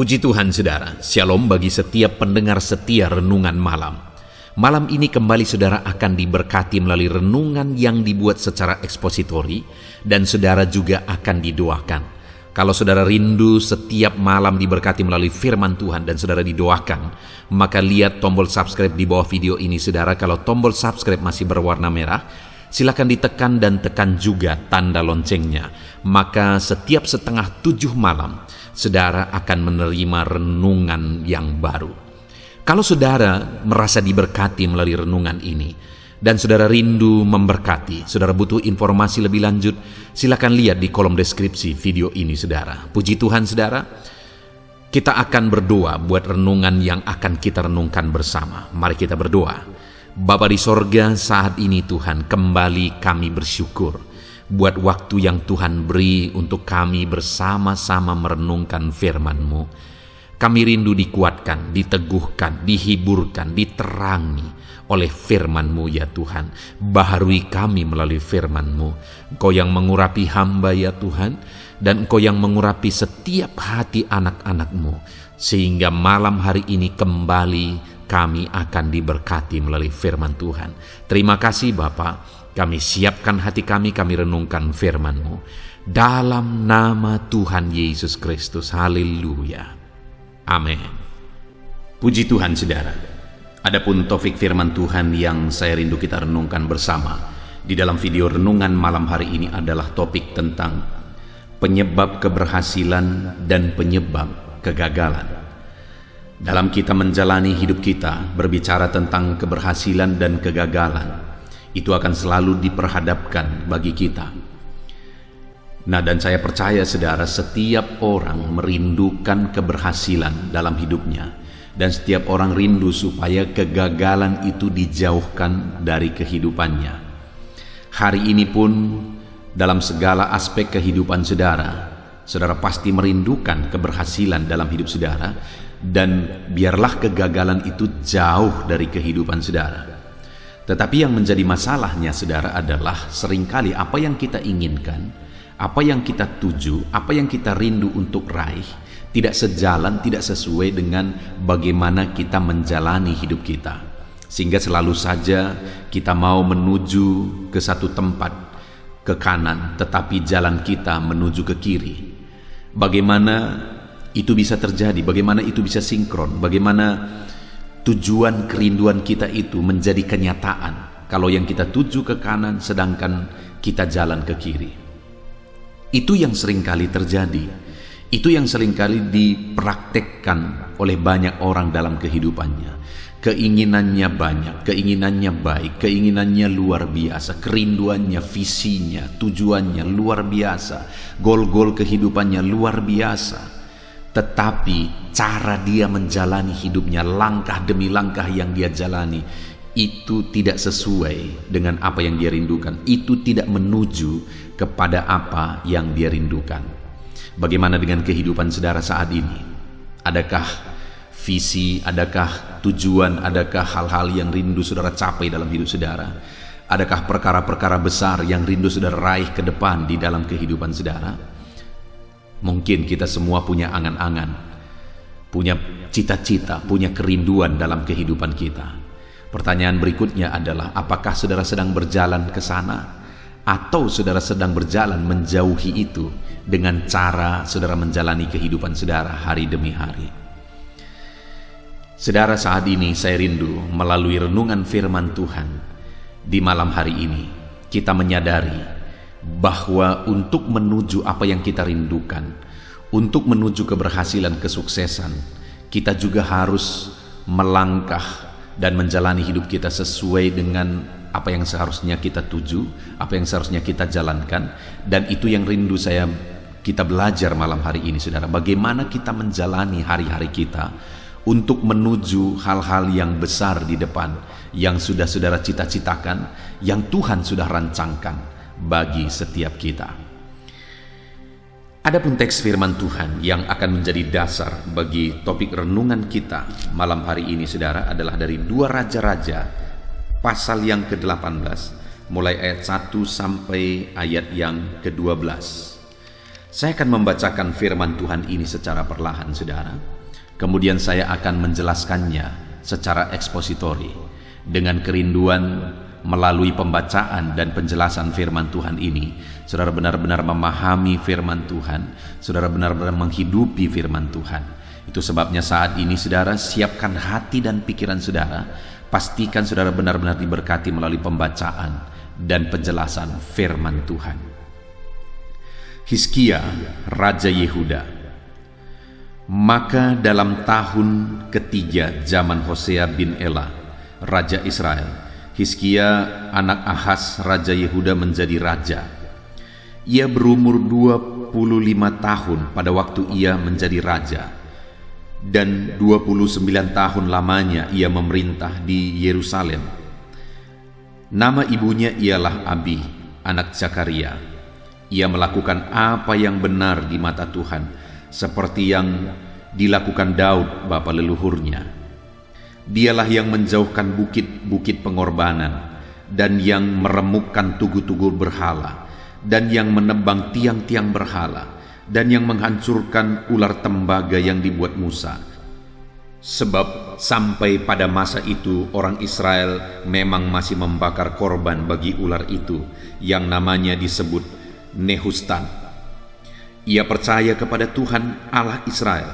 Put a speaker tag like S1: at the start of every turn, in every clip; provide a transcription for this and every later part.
S1: Puji Tuhan saudara, shalom bagi setiap pendengar setia renungan malam. Malam ini kembali saudara akan diberkati melalui renungan yang dibuat secara ekspositori dan saudara juga akan didoakan. Kalau saudara rindu setiap malam diberkati melalui firman Tuhan dan saudara didoakan, maka lihat tombol subscribe di bawah video ini saudara. Kalau tombol subscribe masih berwarna merah, silakan ditekan dan tekan juga tanda loncengnya. Maka setiap setengah 7 malam, saudara akan menerima renungan yang baru. Kalau saudara merasa diberkati melalui renungan ini, dan saudara rindu memberkati, saudara butuh informasi lebih lanjut, silakan lihat di kolom deskripsi video ini saudara. Puji Tuhan saudara, kita akan berdoa buat renungan yang akan kita renungkan bersama. Mari kita berdoa. Bapa di sorga, saat ini Tuhan kembali kami bersyukur buat waktu yang Tuhan beri untuk kami bersama-sama merenungkan firman-Mu. Kami rindu dikuatkan, diteguhkan, dihiburkan, diterangi oleh firman-Mu ya Tuhan. Baharui kami melalui firman-Mu. Engkau yang mengurapi hamba ya Tuhan, dan Engkau yang mengurapi setiap hati anak-anak-Mu, sehingga malam hari ini kembali kami akan diberkati melalui firman Tuhan. Terima kasih Bapa. Kami siapkan hati kami renungkan firman-Mu. Dalam nama Tuhan Yesus Kristus. Haleluya. Amin. Puji Tuhan saudara. Adapun topik firman Tuhan yang saya rindu kita renungkan bersama di dalam video renungan malam hari ini adalah topik tentang penyebab keberhasilan dan penyebab kegagalan. Dalam kita menjalani hidup kita, berbicara tentang keberhasilan dan kegagalan, itu akan selalu diperhadapkan bagi kita. Nah, dan saya percaya saudara, setiap orang merindukan keberhasilan dalam hidupnya, dan setiap orang rindu supaya kegagalan itu dijauhkan dari kehidupannya. Hari ini pun dalam segala aspek kehidupan saudara, saudara pasti merindukan keberhasilan dalam hidup saudara, dan biarlah kegagalan itu jauh dari kehidupan saudara. Tetapi yang menjadi masalahnya saudara adalah seringkali apa yang kita inginkan, apa yang kita tuju, apa yang kita rindu untuk raih, tidak sejalan, tidak sesuai dengan bagaimana kita menjalani hidup kita. Sehingga selalu saja kita mau menuju ke satu tempat, ke kanan, tetapi jalan kita menuju ke kiri. Bagaimana itu bisa terjadi, bagaimana itu bisa sinkron, bagaimana tujuan kerinduan kita itu menjadi kenyataan kalau yang kita tuju ke kanan sedangkan kita jalan ke kiri. Itu yang seringkali terjadi, itu yang seringkali dipraktekkan oleh banyak orang dalam kehidupannya. Keinginannya banyak, keinginannya baik, keinginannya luar biasa, kerinduannya, visinya, tujuannya luar biasa, gol-gol kehidupannya luar biasa. Tetapi cara dia menjalani hidupnya, langkah demi langkah yang dia jalani, itu tidak sesuai dengan apa yang dia rindukan. Itu tidak menuju kepada apa yang dia rindukan. Bagaimana dengan kehidupan saudara saat ini? Adakah visi, adakah tujuan, adakah hal-hal yang rindu saudara capai dalam hidup saudara? Adakah perkara-perkara besar yang rindu saudara raih ke depan di dalam kehidupan saudara? Mungkin kita semua punya angan-angan, punya cita-cita, punya kerinduan dalam kehidupan kita. Pertanyaan berikutnya adalah, apakah saudara sedang berjalan ke sana? Atau saudara sedang berjalan menjauhi itu dengan cara saudara menjalani kehidupan saudara hari demi hari? Saudara, saat ini saya rindu melalui renungan firman Tuhan di malam hari ini, kita menyadari bahwa untuk menuju apa yang kita rindukan, untuk menuju keberhasilan, kesuksesan, kita juga harus melangkah dan menjalani hidup kita sesuai dengan apa yang seharusnya kita tuju, apa yang seharusnya kita jalankan. Dan itu yang rindu kita belajar malam hari ini saudara, bagaimana kita menjalani hari-hari kita untuk menuju hal-hal yang besar di depan, yang sudah saudara cita-citakan, yang Tuhan sudah rancangkan bagi setiap kita. Adapun teks firman Tuhan yang akan menjadi dasar bagi topik renungan kita malam hari ini saudara adalah dari 2 Raja-Raja pasal yang ke-18 mulai ayat 1 sampai ayat yang ke-12. Saya akan membacakan firman Tuhan ini secara perlahan, saudara. Kemudian saya akan menjelaskannya secara ekspositori dengan kerinduan melalui pembacaan dan penjelasan firman Tuhan ini. Saudara benar-benar memahami firman Tuhan, saudara benar-benar menghidupi firman Tuhan. Itu sebabnya saat ini saudara siapkan hati dan pikiran saudara. Pastikan saudara benar-benar diberkati melalui pembacaan dan penjelasan firman Tuhan. Hizkia, Raja Yehuda. Maka dalam tahun ketiga zaman Hosea bin Ela, Raja Israel, Hizkia anak Ahaz Raja Yehuda menjadi raja. Ia berumur 25 tahun pada waktu ia menjadi raja, dan 29 tahun lamanya ia memerintah di Yerusalem. Nama ibunya ialah Abi, anak Zakaria. Ia melakukan apa yang benar di mata Tuhan, seperti yang dilakukan Daud bapa leluhurnya. Dialah yang menjauhkan bukit-bukit pengorbanan, dan yang meremukkan tugu-tugu berhala, dan yang menebang tiang-tiang berhala, dan yang menghancurkan ular tembaga yang dibuat Musa. Sebab sampai pada masa itu orang Israel memang masih membakar korban bagi ular itu, yang namanya disebut Nehustan. Ia percaya kepada Tuhan Allah Israel,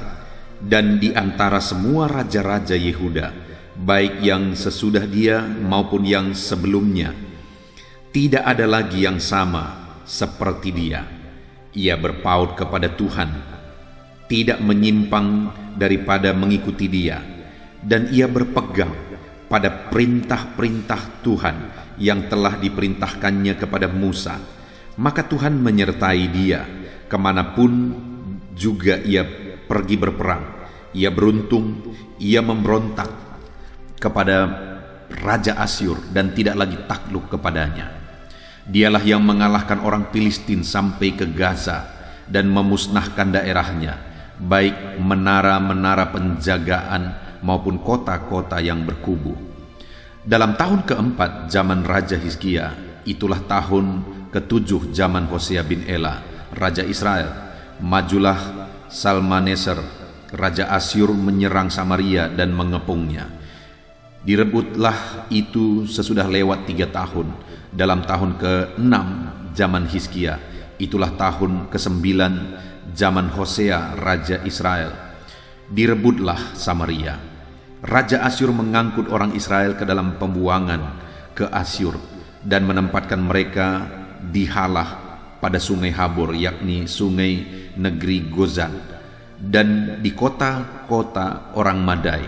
S1: dan di antara semua raja-raja Yehuda, baik yang sesudah dia maupun yang sebelumnya, tidak ada lagi yang sama seperti dia. Ia berpaut kepada Tuhan, tidak menyimpang daripada mengikuti dia, dan ia berpegang pada perintah-perintah Tuhan yang telah diperintahkannya kepada Musa. Maka Tuhan menyertai dia kemanapun juga ia pergi berperang. Ia beruntung, ia memberontak kepada Raja Asyur dan tidak lagi takluk kepadanya. Dialah yang mengalahkan orang Filistin sampai ke Gaza dan memusnahkan daerahnya, baik menara-menara penjagaan maupun kota-kota yang berkubu. Dalam tahun keempat zaman Raja Hizkia, itulah tahun ketujuh zaman Hosea bin Ela, Raja Israel, majulah Salmaneser, Raja Asyur menyerang Samaria dan mengepungnya. Direbutlah itu sesudah lewat 3 tahun. Dalam tahun ke-6 zaman Hizkia, itulah tahun ke-9 zaman Hosea, Raja Israel. Direbutlah Samaria. Raja Asyur mengangkut orang Israel ke dalam pembuangan ke Asyur dan menempatkan mereka di Halah pada sungai Habor, yakni sungai negeri Gozan, dan di kota-kota orang Madai,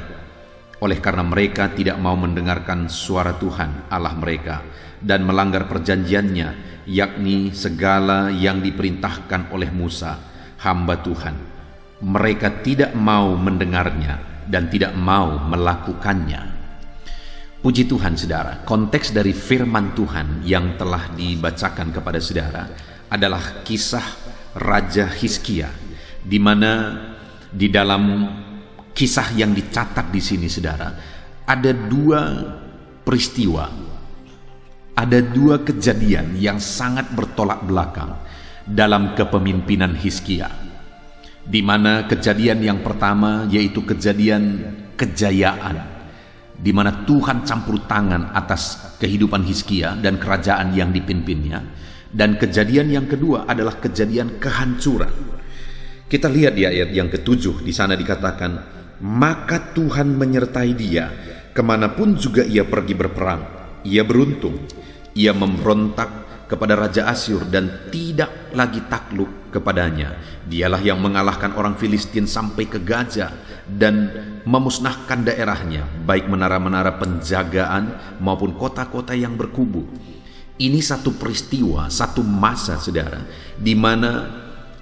S1: oleh karena mereka tidak mau mendengarkan suara Tuhan Allah mereka dan melanggar perjanjiannya, yakni segala yang diperintahkan oleh Musa hamba Tuhan. Mereka tidak mau mendengarnya dan tidak mau melakukannya. Puji Tuhan saudara, konteks dari firman Tuhan yang telah dibacakan kepada saudara adalah kisah Raja Hizkia, di mana di dalam kisah yang dicatat di sini saudara ada 2 peristiwa, ada 2 kejadian yang sangat bertolak belakang dalam kepemimpinan Hizkia, di mana kejadian yang pertama yaitu kejadian kejayaan, di mana Tuhan campur tangan atas kehidupan Hizkia dan kerajaan yang dipimpinnya, dan kejadian yang kedua adalah kejadian kehancuran. Kita lihat di ayat yang ke-7, di sana dikatakan, maka Tuhan menyertai dia kemanapun juga ia pergi berperang. Ia beruntung, ia memberontak kepada Raja Asyur dan tidak lagi takluk kepadanya. Dialah yang mengalahkan orang Filistin sampai ke Gaza dan memusnahkan daerahnya, baik menara-menara penjagaan maupun kota-kota yang berkubu. Ini satu peristiwa, satu masa saudara, di mana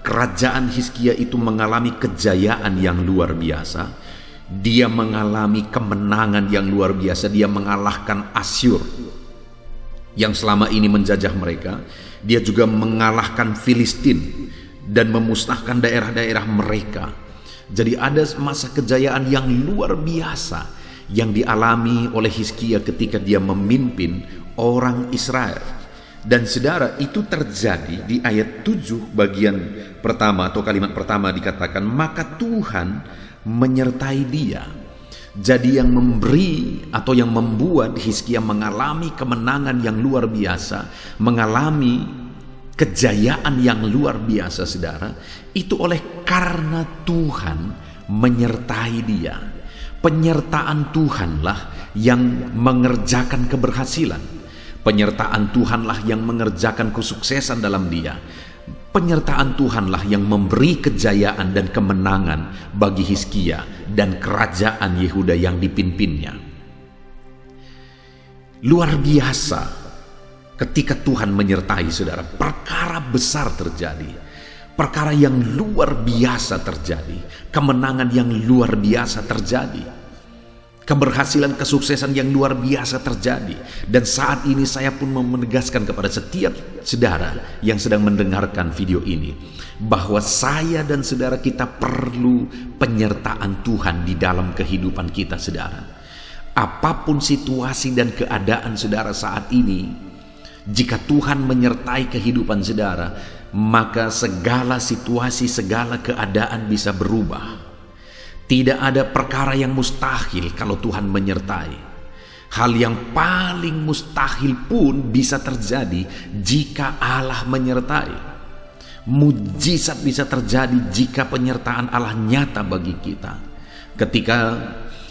S1: kerajaan Hizkia itu mengalami kejayaan yang luar biasa. Dia mengalami kemenangan yang luar biasa. Dia mengalahkan Asyur yang selama ini menjajah mereka. Dia juga mengalahkan Filistin dan memusnahkan daerah-daerah mereka. Jadi ada masa kejayaan yang luar biasa yang dialami oleh Hizkia ketika dia memimpin orang Israel. Dan saudara, itu terjadi di ayat 7 bagian pertama atau kalimat pertama dikatakan, maka Tuhan menyertai dia. Jadi yang memberi atau yang membuat Hizkia mengalami kemenangan yang luar biasa, mengalami kejayaan yang luar biasa saudara, itu oleh karena Tuhan menyertai dia. Penyertaan Tuhanlah yang mengerjakan keberhasilan. Penyertaan Tuhanlah yang mengerjakan kesuksesan dalam dia. Penyertaan Tuhanlah yang memberi kejayaan dan kemenangan bagi Hizkia dan kerajaan Yehuda yang dipimpinnya. Luar biasa ketika Tuhan menyertai saudara, perkara besar terjadi. Perkara yang luar biasa terjadi. Kemenangan yang luar biasa terjadi. Keberhasilan, kesuksesan yang luar biasa terjadi. Dan saat ini saya pun mau menegaskan kepada setiap saudara yang sedang mendengarkan video ini, bahwa saya dan saudara kita perlu penyertaan Tuhan di dalam kehidupan kita saudara. Apapun situasi dan keadaan saudara saat ini, jika Tuhan menyertai kehidupan saudara, maka segala situasi, segala keadaan bisa berubah. Tidak ada perkara yang mustahil kalau Tuhan menyertai. Hal yang paling mustahil pun bisa terjadi jika Allah menyertai. Mujizat bisa terjadi jika penyertaan Allah nyata bagi kita. Ketika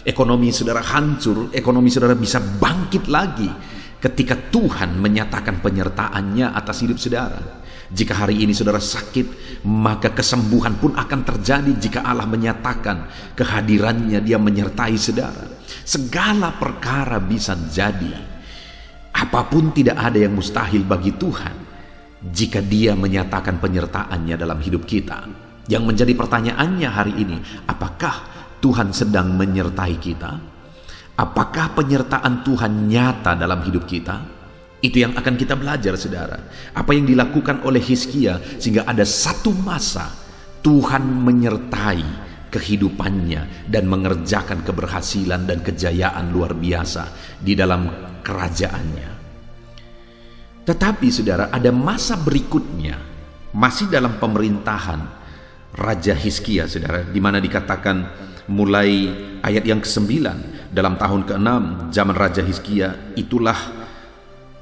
S1: ekonomi saudara hancur, ekonomi saudara bisa bangkit lagi ketika Tuhan menyatakan penyertaannya atas hidup saudara. Jika hari ini saudara sakit, maka kesembuhan pun akan terjadi jika Allah menyatakan kehadirannya, dia menyertai saudara. Segala perkara bisa jadi. Apapun tidak ada yang mustahil bagi Tuhan jika dia menyatakan penyertaannya dalam hidup kita. Yang menjadi pertanyaannya hari ini, apakah Tuhan sedang menyertai kita? Apakah penyertaan Tuhan nyata dalam hidup kita? Itu yang akan kita belajar saudara. Apa yang dilakukan oleh Hizkia sehingga ada satu masa Tuhan menyertai kehidupannya dan mengerjakan keberhasilan dan kejayaan luar biasa di dalam kerajaannya. Tetapi saudara, ada masa berikutnya masih dalam pemerintahan Raja Hizkia saudara, di mana dikatakan mulai ayat yang ke-9, dalam tahun ke-6 zaman Raja Hizkia, itulah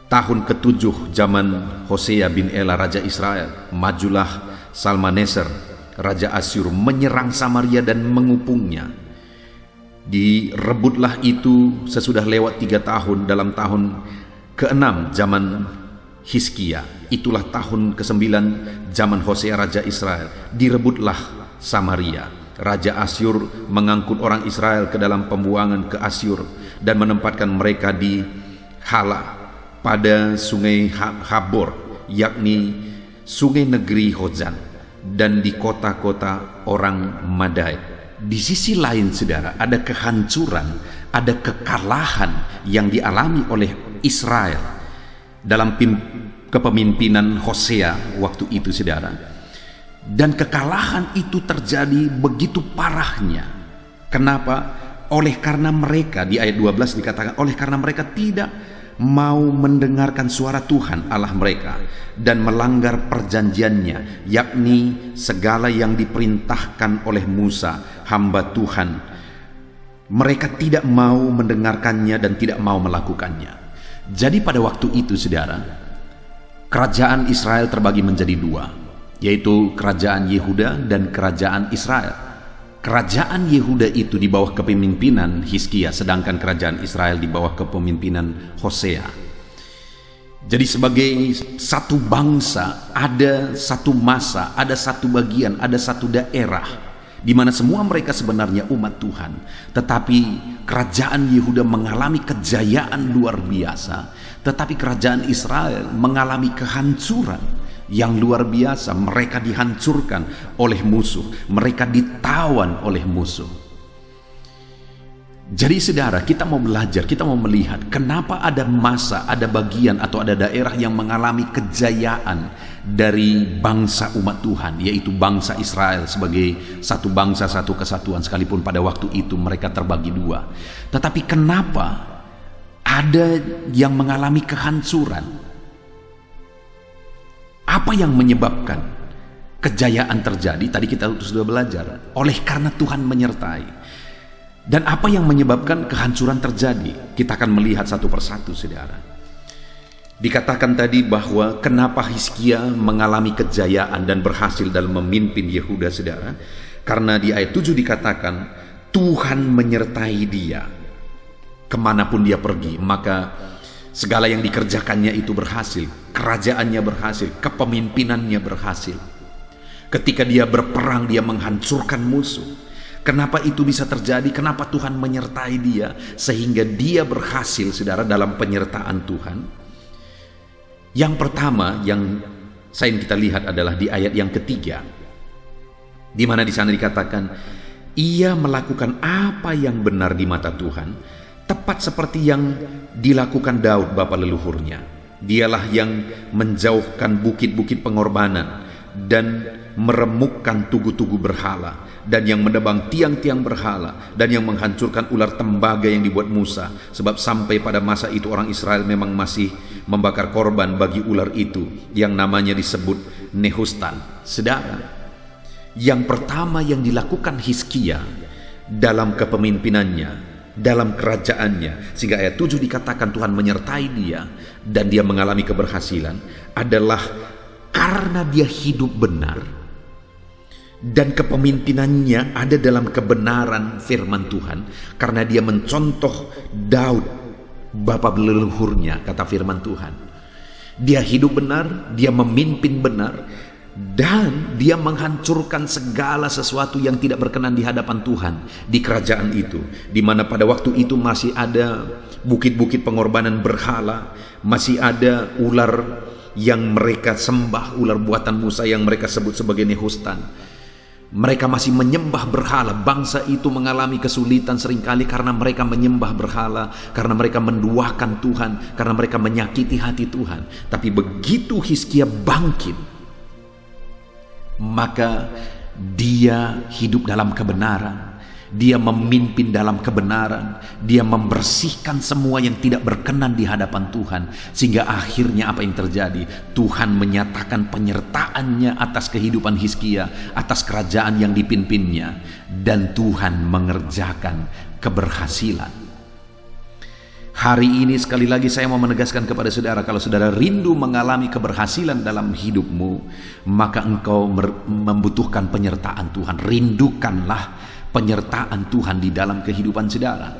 S1: tahun ke-7 zaman Hosea bin Ela Raja Israel, majulah Salmaneser Raja Asyur menyerang Samaria dan mengupungnya. Direbutlah itu sesudah lewat 3 tahun, dalam tahun ke-6 zaman Hizkia, itulah tahun ke-9 zaman Hosea Raja Israel, direbutlah Samaria. Raja Asyur mengangkut orang Israel ke dalam pembuangan ke Asyur dan menempatkan mereka di Hala pada sungai Habor, yakni sungai negeri Hozan, dan di kota-kota orang Madai. Di sisi lain saudara, ada kehancuran, ada kekalahan yang dialami oleh Israel dalam kepemimpinan Hosea waktu itu saudara. Dan kekalahan itu terjadi begitu parahnya. Kenapa? Oleh karena mereka, di ayat 12 dikatakan, oleh karena mereka tidak mau mendengarkan suara Tuhan Allah mereka dan melanggar perjanjiannya, yakni segala yang diperintahkan oleh Musa hamba Tuhan. Mereka tidak mau mendengarkannya dan tidak mau melakukannya. Jadi pada waktu itu saudara, kerajaan Israel terbagi menjadi 2, yaitu kerajaan Yehuda dan kerajaan Israel. Kerajaan Yehuda itu di bawah kepemimpinan Hizkia, sedangkan kerajaan Israel di bawah kepemimpinan Hosea. Jadi sebagai satu bangsa, ada satu masa, ada satu bagian, ada satu daerah di mana semua mereka sebenarnya umat Tuhan. Tetapi kerajaan Yehuda mengalami kejayaan luar biasa, tetapi kerajaan Israel mengalami kehancuran yang luar biasa. Mereka dihancurkan oleh musuh, mereka ditawan oleh musuh. Jadi saudara, kita mau belajar, kita mau melihat kenapa ada masa, ada bagian atau ada daerah yang mengalami kejayaan dari bangsa umat Tuhan, yaitu bangsa Israel sebagai satu bangsa, satu kesatuan, sekalipun pada waktu itu mereka terbagi 2. Tetapi kenapa ada yang mengalami kehancuran? Apa yang menyebabkan kejayaan terjadi? Tadi kita sudah belajar. Oleh karena Tuhan menyertai. Dan apa yang menyebabkan kehancuran terjadi? Kita akan melihat satu persatu, saudara. Dikatakan tadi bahwa kenapa Hizkia mengalami kejayaan dan berhasil dalam memimpin Yehuda, saudara? Karena di ayat 7 dikatakan, Tuhan menyertai dia. Kemanapun dia pergi, maka segala yang dikerjakannya itu berhasil. Kerajaannya berhasil, kepemimpinannya berhasil. Ketika dia berperang, dia menghancurkan musuh. Kenapa itu bisa terjadi? Kenapa Tuhan menyertai dia? Sehingga dia berhasil, saudara, dalam penyertaan Tuhan. Yang pertama yang kita lihat adalah di ayat yang ketiga, di mana di sana dikatakan, ia melakukan apa yang benar di mata Tuhan, tepat seperti yang dilakukan Daud bapa leluhurnya. Dialah yang menjauhkan bukit-bukit pengorbanan dan meremukkan tugu-tugu berhala, dan yang menebang tiang-tiang berhala, dan yang menghancurkan ular tembaga yang dibuat Musa. Sebab sampai pada masa itu orang Israel memang masih membakar korban bagi ular itu, yang namanya disebut Nehustan. Saudara, yang pertama yang dilakukan Hizkia dalam kepemimpinannya, dalam kerajaannya, sehingga ayat 7 dikatakan Tuhan menyertai dia dan dia mengalami keberhasilan, adalah karena dia hidup benar dan kepemimpinannya ada dalam kebenaran firman Tuhan. Karena dia mencontoh Daud bapa leluhurnya, kata firman Tuhan. Dia hidup benar, dia memimpin benar, dan dia menghancurkan segala sesuatu yang tidak berkenan di hadapan Tuhan di kerajaan itu, di mana pada waktu itu masih ada bukit-bukit pengorbanan berhala, masih ada ular yang mereka sembah, ular buatan Musa yang mereka sebut sebagai Nehustan. Mereka masih menyembah berhala. Bangsa itu mengalami kesulitan seringkali karena mereka menyembah berhala, karena mereka menduakan Tuhan, karena mereka menyakiti hati Tuhan. Tapi begitu Hizkia bangkit, maka dia hidup dalam kebenaran, dia memimpin dalam kebenaran, dia membersihkan semua yang tidak berkenan di hadapan Tuhan. Sehingga akhirnya apa yang terjadi? Tuhan menyatakan penyertaannya atas kehidupan Hizkia, atas kerajaan yang dipimpinnya, dan Tuhan mengerjakan keberhasilan. Hari ini sekali lagi saya mau menegaskan kepada saudara, kalau saudara rindu mengalami keberhasilan dalam hidupmu, maka engkau membutuhkan penyertaan Tuhan. Rindukanlah penyertaan Tuhan di dalam kehidupan saudara.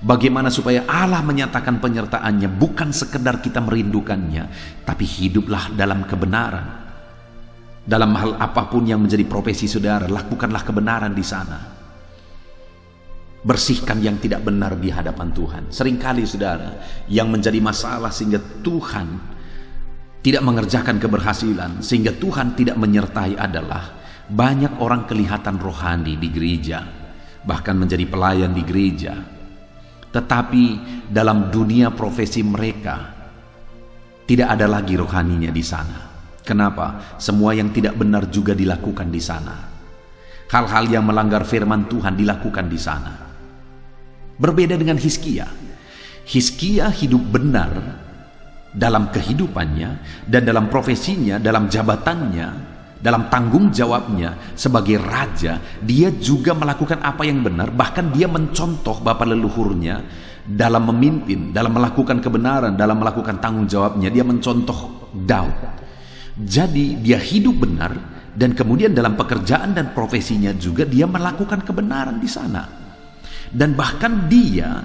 S1: Bagaimana supaya Allah menyatakan penyertaannya? Bukan sekedar kita merindukannya, tapi hiduplah dalam kebenaran. Dalam hal apapun yang menjadi profesi saudara, lakukanlah kebenaran di sana. Bersihkan yang tidak benar di hadapan Tuhan. Seringkali saudara, yang menjadi masalah sehingga Tuhan tidak mengerjakan keberhasilan, sehingga Tuhan tidak menyertai adalah banyak orang kelihatan rohani di gereja, bahkan menjadi pelayan di gereja, tetapi dalam dunia profesi mereka tidak ada lagi rohaninya di sana. Kenapa? Semua yang tidak benar juga dilakukan di sana. Hal-hal yang melanggar firman Tuhan dilakukan di sana. Berbeda dengan Hizkia. Hizkia hidup benar dalam kehidupannya dan dalam profesinya, dalam jabatannya, dalam tanggung jawabnya sebagai raja. Dia juga melakukan apa yang benar, bahkan dia mencontoh bapa leluhurnya dalam memimpin, dalam melakukan kebenaran, dalam melakukan tanggung jawabnya. Dia mencontoh Daud. Jadi dia hidup benar, dan kemudian dalam pekerjaan dan profesinya juga dia melakukan kebenaran di sana. Dan bahkan dia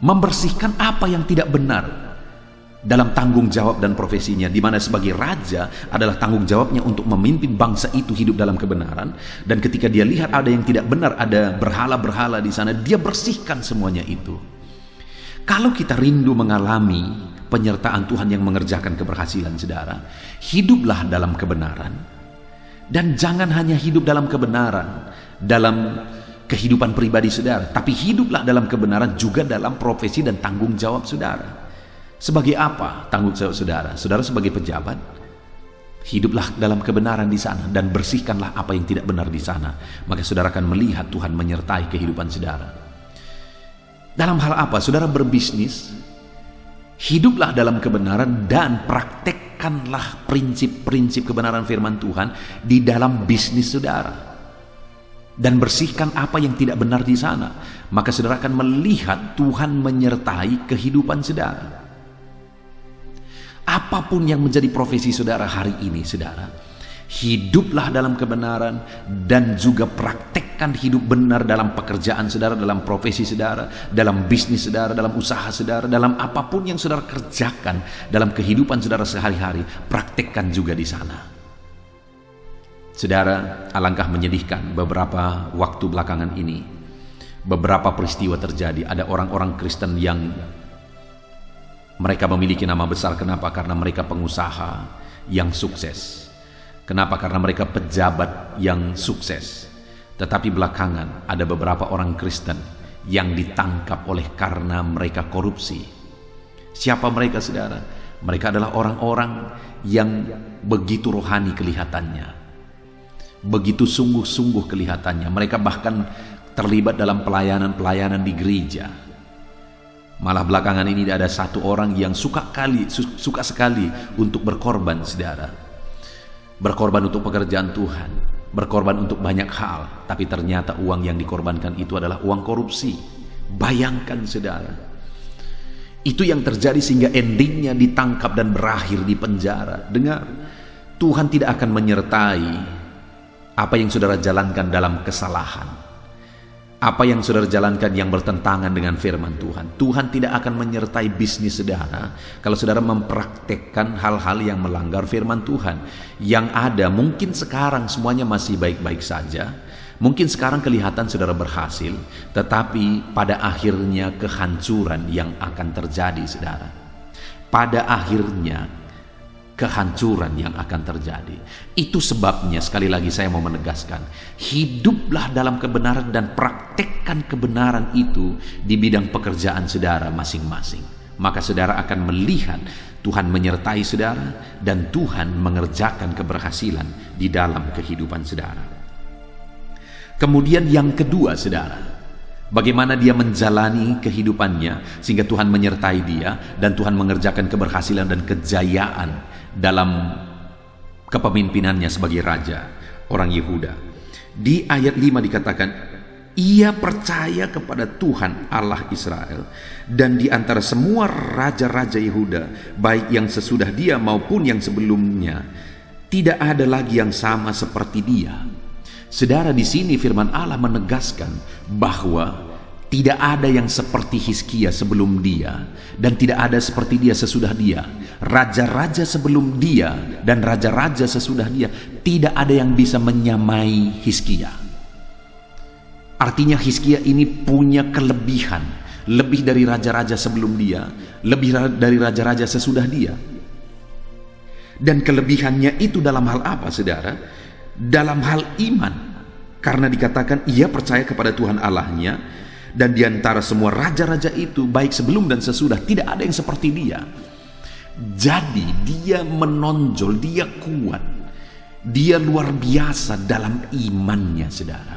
S1: membersihkan apa yang tidak benar dalam tanggung jawab dan profesinya, di mana sebagai raja adalah tanggung jawabnya untuk memimpin bangsa itu hidup dalam kebenaran. Dan ketika dia lihat ada yang tidak benar, ada berhala-berhala di sana, dia bersihkan semuanya itu. Kalau kita rindu mengalami penyertaan Tuhan yang mengerjakan keberhasilan, saudara, hiduplah dalam kebenaran. Dan jangan hanya hidup dalam kebenaran dalam kehidupan pribadi saudara, tapi hiduplah dalam kebenaran juga dalam profesi dan tanggung jawab saudara. Sebagai apa tanggung jawab saudara? Saudara sebagai pejabat, hiduplah dalam kebenaran di sana dan bersihkanlah apa yang tidak benar di sana. Maka saudara akan melihat Tuhan menyertai kehidupan saudara. Dalam hal apa? Saudara berbisnis, hiduplah dalam kebenaran dan praktekkan praktekkanlah prinsip-prinsip kebenaran firman Tuhan di dalam bisnis saudara. Dan bersihkan apa yang tidak benar di sana. Maka saudara akan melihat Tuhan menyertai kehidupan saudara. Apapun yang menjadi profesi saudara hari ini, saudara, hiduplah dalam kebenaran dan juga praktekkan hidup benar dalam pekerjaan saudara, dalam profesi saudara, dalam bisnis saudara, dalam usaha saudara, dalam apapun yang saudara kerjakan dalam kehidupan saudara sehari-hari, praktekkan juga di sana. Saudara, alangkah menyedihkan beberapa waktu belakangan ini, beberapa peristiwa terjadi. Ada orang-orang Kristen yang mereka memiliki nama besar. Kenapa? Karena mereka pengusaha yang sukses. Kenapa? Karena mereka pejabat yang sukses. Tetapi belakangan ada beberapa orang Kristen yang ditangkap oleh karena mereka korupsi. Siapa mereka, saudara? Mereka adalah orang-orang yang begitu rohani kelihatannya, begitu sungguh-sungguh kelihatannya. Mereka bahkan terlibat dalam pelayanan-pelayanan di gereja. Malah belakangan ini ada satu orang yang suka sekali untuk berkorban, saudara. Berkorban untuk pekerjaan Tuhan, berkorban untuk banyak hal, tapi ternyata uang yang dikorbankan itu adalah uang korupsi. Bayangkan, saudara. Itu yang terjadi sehingga endingnya ditangkap dan berakhir di penjara. Dengar, Tuhan tidak akan menyertai apa yang saudara jalankan dalam kesalahan. Apa yang saudara jalankan yang bertentangan dengan firman Tuhan. Tuhan tidak akan menyertai bisnis saudara kalau saudara mempraktekkan hal-hal yang melanggar firman Tuhan. Yang ada mungkin sekarang semuanya masih baik-baik saja. Mungkin sekarang kelihatan saudara berhasil, tetapi pada akhirnya kehancuran yang akan terjadi, saudara. Pada akhirnya kehancuran yang akan terjadi. Itu sebabnya sekali lagi saya mau menegaskan, hiduplah dalam kebenaran dan praktekkan kebenaran itu di bidang pekerjaan saudara masing-masing. Maka saudara akan melihat Tuhan menyertai saudara dan Tuhan mengerjakan keberhasilan di dalam kehidupan saudara. Kemudian yang kedua, saudara, bagaimana dia menjalani kehidupannya sehingga Tuhan menyertai dia dan Tuhan mengerjakan keberhasilan dan kejayaan dalam kepemimpinannya sebagai raja orang Yehuda. Di ayat 5 dikatakan, ia percaya kepada Tuhan Allah Israel, dan di antara semua raja-raja Yehuda, baik yang sesudah dia maupun yang sebelumnya, tidak ada lagi yang sama seperti dia. Saudara, di sini firman Allah menegaskan bahwa tidak ada yang seperti Hizkia sebelum dia, dan tidak ada seperti dia sesudah dia. Raja-raja sebelum dia dan raja-raja sesudah dia, tidak ada yang bisa menyamai Hizkia. Artinya Hizkia ini punya kelebihan, lebih dari raja-raja sebelum dia, lebih dari raja-raja sesudah dia. Dan kelebihannya itu dalam hal apa, saudara? Dalam hal iman. Karena dikatakan ia percaya kepada Tuhan Allahnya, dan di antara semua raja-raja itu, baik sebelum dan sesudah, tidak ada yang seperti dia. Jadi dia menonjol, dia kuat, dia luar biasa dalam imannya, saudara.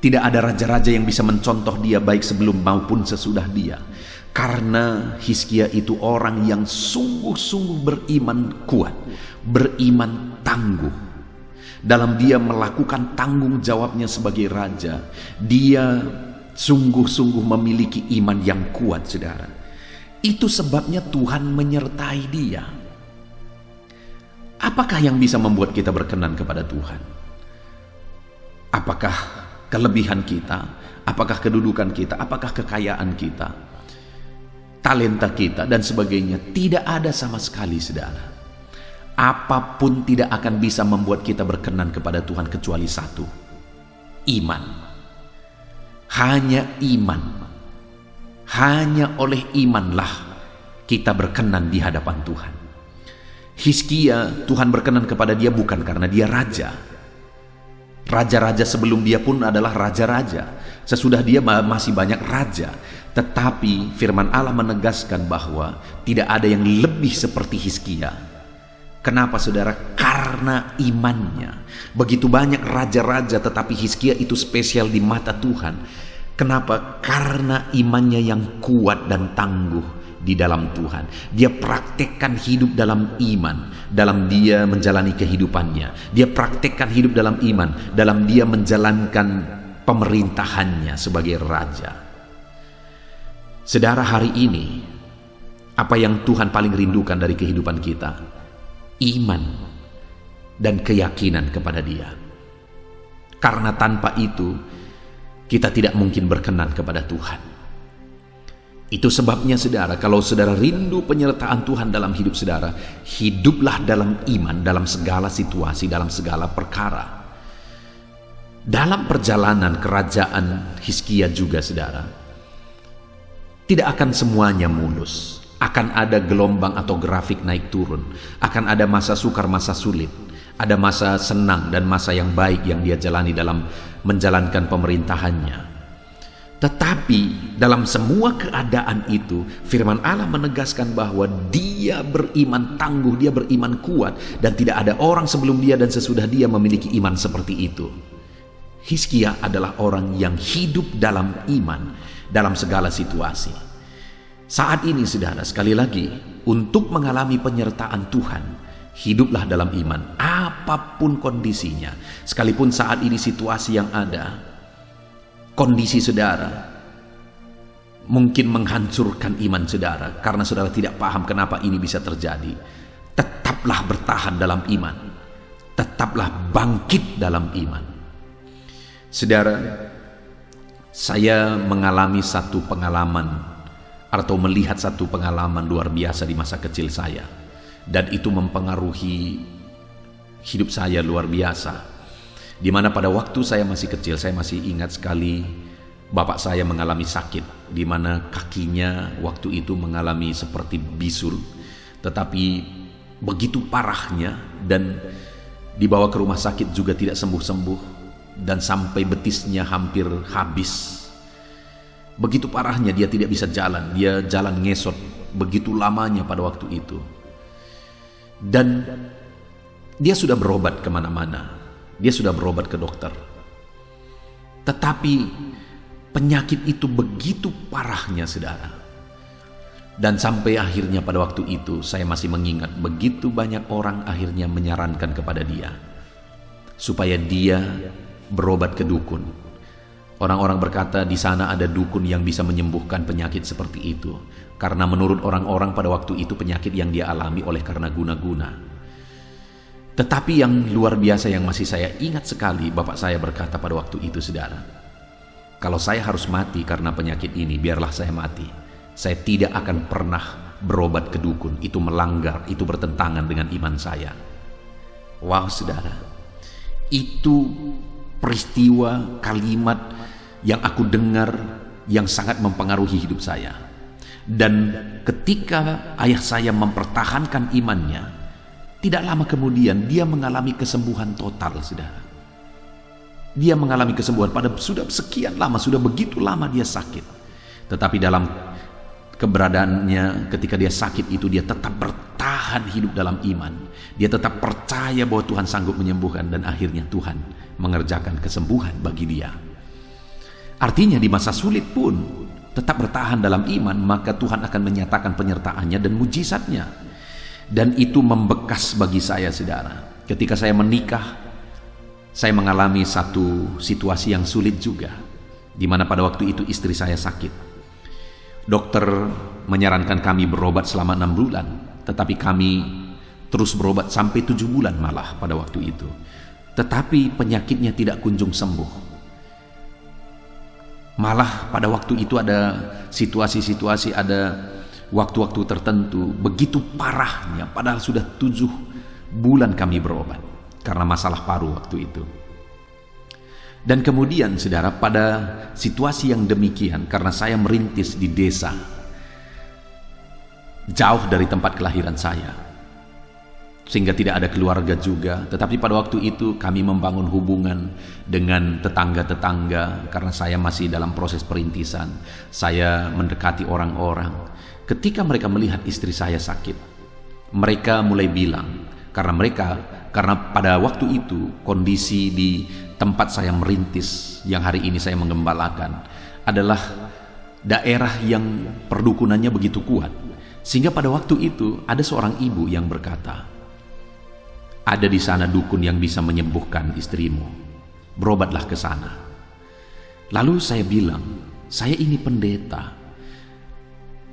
S1: Tidak ada raja-raja yang bisa mencontoh dia baik sebelum maupun sesudah dia. Karena Hizkia itu orang yang sungguh-sungguh beriman kuat, beriman tangguh. Dalam dia melakukan tanggung jawabnya sebagai raja, dia sungguh-sungguh memiliki iman yang kuat, saudara. Itu sebabnya Tuhan menyertai dia. Apakah yang bisa membuat kita berkenan kepada Tuhan? Apakah kelebihan kita? Apakah kedudukan kita? Apakah kekayaan kita? Talenta kita dan sebagainya? Tidak ada sama sekali, saudara. Apapun tidak akan bisa membuat kita berkenan kepada Tuhan kecuali satu: iman. Hanya iman. Hanya oleh imanlah kita berkenan di hadapan Tuhan. Hizkia, Tuhan berkenan kepada dia bukan karena dia raja. Raja-raja sebelum dia pun adalah raja-raja. Sesudah dia masih banyak raja. Tetapi firman Allah menegaskan bahwa tidak ada yang lebih seperti Hizkia. Kenapa, saudara? Karena imannya. Begitu banyak raja-raja, tetapi Hizkia itu spesial di mata Tuhan. Kenapa? Karena imannya yang kuat dan tangguh di dalam Tuhan. Dia praktekkan hidup dalam iman, dalam dia menjalani kehidupannya. Dia praktekkan hidup dalam iman, dalam dia menjalankan pemerintahannya sebagai raja. Saudara, hari ini apa yang Tuhan paling rindukan dari kehidupan kita? Iman dan keyakinan kepada Dia. Karena tanpa itu kita tidak mungkin berkenan kepada Tuhan. Itu sebabnya saudara, kalau saudara rindu penyertaan Tuhan dalam hidup saudara, hiduplah dalam iman, dalam segala situasi, dalam segala perkara. Dalam perjalanan kerajaan Hizkia juga saudara, tidak akan semuanya mulus. Akan ada gelombang atau grafik naik turun. Akan ada masa sukar, masa sulit. Ada masa senang dan masa yang baik yang dia jalani dalam menjalankan pemerintahannya. Tetapi dalam semua keadaan itu, firman Allah menegaskan bahwa dia beriman tangguh, dia beriman kuat, dan tidak ada orang sebelum dia dan sesudah dia memiliki iman seperti itu. Hizkia adalah orang yang hidup dalam iman dalam segala situasi. Saat ini saudara, sekali lagi, untuk mengalami penyertaan Tuhan, hiduplah dalam iman apapun kondisinya. Sekalipun saat ini situasi yang ada, kondisi saudara mungkin menghancurkan iman saudara karena saudara tidak paham kenapa ini bisa terjadi. Tetaplah bertahan dalam iman, tetaplah bangkit dalam iman. Saudara, saya mengalami satu pengalaman atau melihat satu pengalaman luar biasa di masa kecil saya, dan itu mempengaruhi hidup saya luar biasa. Di mana pada waktu saya masih kecil, saya masih ingat sekali bapak saya mengalami sakit, di mana kakinya waktu itu mengalami seperti bisul, tetapi begitu parahnya, dan dibawa ke rumah sakit juga tidak sembuh-sembuh, dan sampai betisnya hampir habis. Begitu parahnya, dia tidak bisa jalan, dia jalan ngesot begitu lamanya pada waktu itu. Dan dia sudah berobat kemana-mana, dia sudah berobat ke dokter, tetapi penyakit itu begitu parahnya saudara. Dan sampai akhirnya pada waktu itu saya masih mengingat, begitu banyak orang akhirnya menyarankan kepada dia supaya dia berobat ke dukun. Orang-orang berkata di sana ada dukun yang bisa menyembuhkan penyakit seperti itu. Karena menurut orang-orang pada waktu itu penyakit yang dia alami oleh karena guna-guna. Tetapi yang luar biasa yang masih saya ingat sekali, bapak saya berkata pada waktu itu, saudara, kalau saya harus mati karena penyakit ini, biarlah saya mati. Saya tidak akan pernah berobat ke dukun. Itu melanggar, itu bertentangan dengan iman saya. Wow saudara, itu peristiwa, kalimat yang aku dengar yang sangat mempengaruhi hidup saya. Dan ketika ayah saya mempertahankan imannya, tidak lama kemudian dia mengalami kesembuhan total, saudara. Dia mengalami kesembuhan pada sudah sekian lama, sudah begitu lama dia sakit. Tetapi dalam keberadaannya ketika dia sakit itu, dia tetap bertahan hidup dalam iman. Dia tetap percaya bahwa Tuhan sanggup menyembuhkan, dan akhirnya Tuhan mengerjakan kesembuhan bagi dia. Artinya di masa sulit pun tetap bertahan dalam iman, maka Tuhan akan menyatakan penyertaannya dan mujizatnya. Dan itu membekas bagi saya, saudara. Ketika saya menikah, saya mengalami satu situasi yang sulit juga, di mana pada waktu itu istri saya sakit. Dokter menyarankan kami berobat selama 6 bulan, tetapi kami terus berobat sampai 7 bulan malah pada waktu itu. Tetapi penyakitnya tidak kunjung sembuh. Malah pada waktu itu ada situasi-situasi, ada waktu-waktu tertentu begitu parahnya, padahal sudah 7 bulan kami berobat karena masalah paru waktu itu. Dan kemudian saudara, pada situasi yang demikian, karena saya merintis di desa jauh dari tempat kelahiran saya, sehingga tidak ada keluarga juga. Tetapi pada waktu itu kami membangun hubungan dengan tetangga-tetangga, karena saya masih dalam proses perintisan. Saya mendekati orang-orang. Ketika mereka melihat istri saya sakit, mereka mulai bilang, karena pada waktu itu kondisi di tempat saya merintis yang hari ini saya menggembalakan adalah daerah yang perdukunannya begitu kuat. Sehingga pada waktu itu ada seorang ibu yang berkata, ada di sana dukun yang bisa menyembuhkan istrimu, berobatlah ke sana. Lalu saya bilang, saya ini pendeta,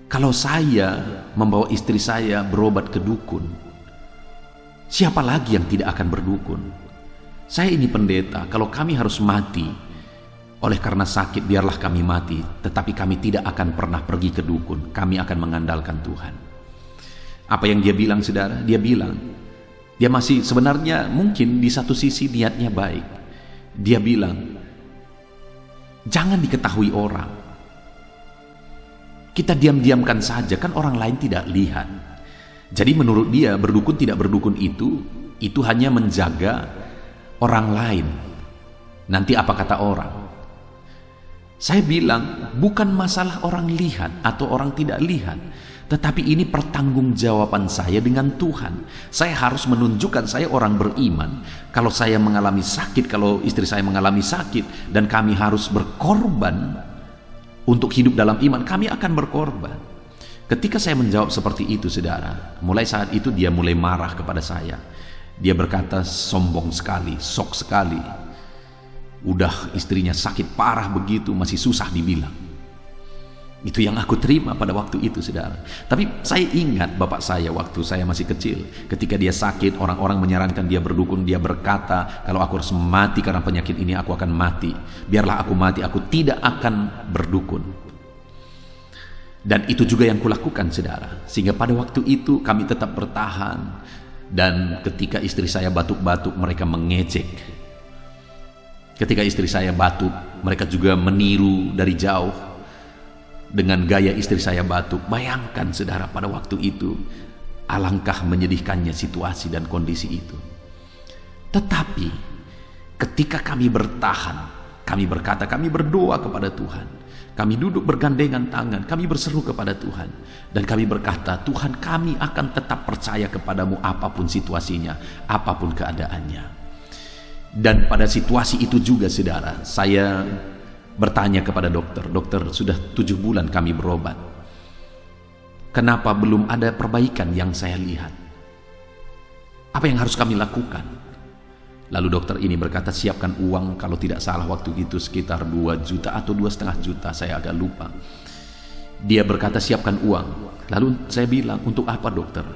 S1: kalau saya membawa istri saya berobat ke dukun, siapa lagi yang tidak akan berdukun? Saya ini pendeta, kalau kami harus mati oleh karena sakit, biarlah kami mati, tetapi kami tidak akan pernah pergi ke dukun, kami akan mengandalkan Tuhan. Apa yang dia bilang, saudara? Dia bilang, dia masih sebenarnya mungkin di satu sisi niatnya baik. Dia bilang, jangan diketahui orang. Kita diam-diamkan saja, kan orang lain tidak lihat. Jadi menurut dia, berdukun tidak berdukun itu hanya menjaga orang lain. Nanti apa kata orang? Saya bilang, bukan masalah orang lihat atau orang tidak lihat, tetapi ini pertanggungjawaban saya dengan Tuhan. Saya harus menunjukkan saya orang beriman. Kalau saya mengalami sakit, kalau istri saya mengalami sakit, dan kami harus berkorban untuk hidup dalam iman, kami akan berkorban. Ketika saya menjawab seperti itu, saudara, mulai saat itu dia mulai marah kepada saya. Dia berkata, sombong sekali, sok sekali. Udah istrinya sakit parah begitu, masih susah dibilang. Itu yang aku terima pada waktu itu, saudara. Tapi saya ingat bapak saya waktu saya masih kecil, ketika dia sakit, orang-orang menyarankan dia berdukun. Dia berkata, kalau aku harus mati karena penyakit ini, aku akan mati. Biarlah aku mati, aku tidak akan berdukun. Dan itu juga yang kulakukan, saudara. Sehingga pada waktu itu kami tetap bertahan. Dan ketika istri saya batuk-batuk, mereka mengejek. Ketika istri saya batuk, mereka juga meniru dari jauh dengan gaya istri saya batuk. Bayangkan, saudara, pada waktu itu alangkah menyedihkannya situasi dan kondisi itu. Tetapi ketika kami bertahan, kami berkata, kami berdoa kepada Tuhan, kami duduk bergandengan tangan, kami berseru kepada Tuhan, dan kami berkata, Tuhan, kami akan tetap percaya kepadamu apapun situasinya, apapun keadaannya. Dan pada situasi itu juga, saudara, saya bertanya kepada dokter, dokter, sudah 7 bulan kami berobat, kenapa belum ada perbaikan yang saya lihat? Apa yang harus kami lakukan? Lalu dokter ini berkata, siapkan uang, kalau tidak salah waktu itu sekitar 2 juta atau 2,5 juta, saya agak lupa. Dia berkata, siapkan uang. Lalu saya bilang, untuk apa, dokter?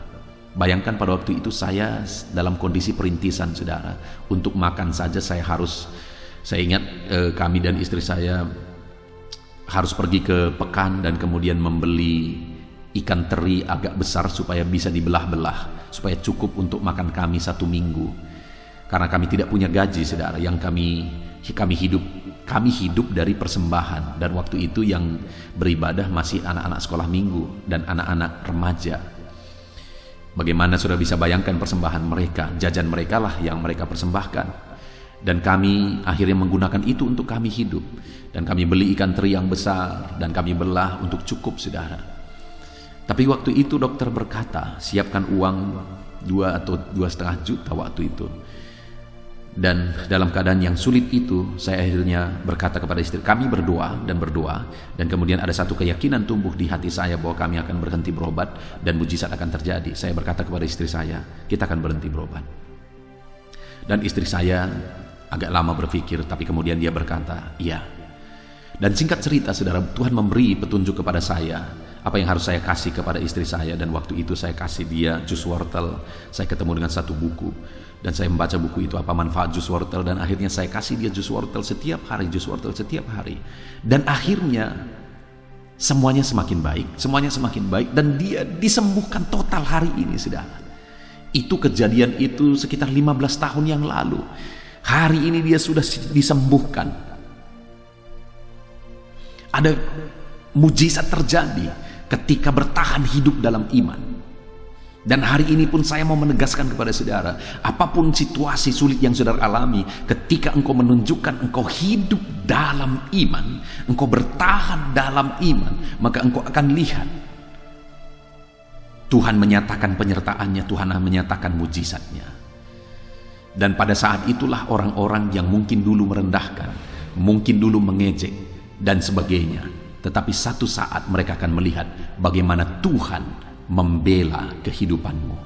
S1: Bayangkan pada waktu itu saya dalam kondisi perintisan, saudara. Untuk makan saja saya ingat kami dan istri saya harus pergi ke pekan dan kemudian membeli ikan teri agak besar supaya bisa dibelah-belah, supaya cukup untuk makan kami 1 minggu. Karena kami tidak punya gaji, saudara. Yang kami hidup dari persembahan, dan waktu itu yang beribadah masih anak-anak sekolah minggu dan anak-anak remaja. Bagaimana sudah bisa bayangkan persembahan mereka, jajan mereka lah yang mereka persembahkan. Dan kami akhirnya menggunakan itu untuk kami hidup. Dan kami beli ikan teri yang besar dan kami belah untuk cukup, saudara. Tapi waktu itu dokter berkata, siapkan uang 2 atau 2,5 juta waktu itu. Dan dalam keadaan yang sulit itu, saya akhirnya berkata kepada istri, kami berdoa, dan kemudian ada satu keyakinan tumbuh di hati saya bahwa kami akan berhenti berobat dan mujizat akan terjadi. Saya berkata kepada istri saya, kita akan berhenti berobat. Dan istri saya agak lama berpikir, tapi kemudian dia berkata, iya. Dan singkat cerita, saudara, Tuhan memberi petunjuk kepada saya apa yang harus saya kasih kepada istri saya. Dan waktu itu saya kasih dia jus wortel. Saya ketemu dengan satu buku dan saya membaca buku itu, apa manfaat jus wortel, dan akhirnya saya kasih dia jus wortel setiap hari, dan akhirnya semuanya semakin baik, dan dia disembuhkan total hari ini, saudara. Itu kejadian itu sekitar 15 tahun yang lalu. Hari ini dia sudah disembuhkan. Ada mujizat terjadi ketika bertahan hidup dalam iman. Dan hari ini pun saya mau menegaskan kepada saudara, apapun situasi sulit yang saudara alami, ketika engkau menunjukkan engkau hidup dalam iman, engkau bertahan dalam iman, maka engkau akan lihat Tuhan menyatakan penyertaannya, Tuhan menyatakan mujizatnya. Dan pada saat itulah orang-orang yang mungkin dulu merendahkan, mungkin dulu mengejek dan sebagainya, tetapi satu saat mereka akan melihat bagaimana Tuhan membela kehidupanmu.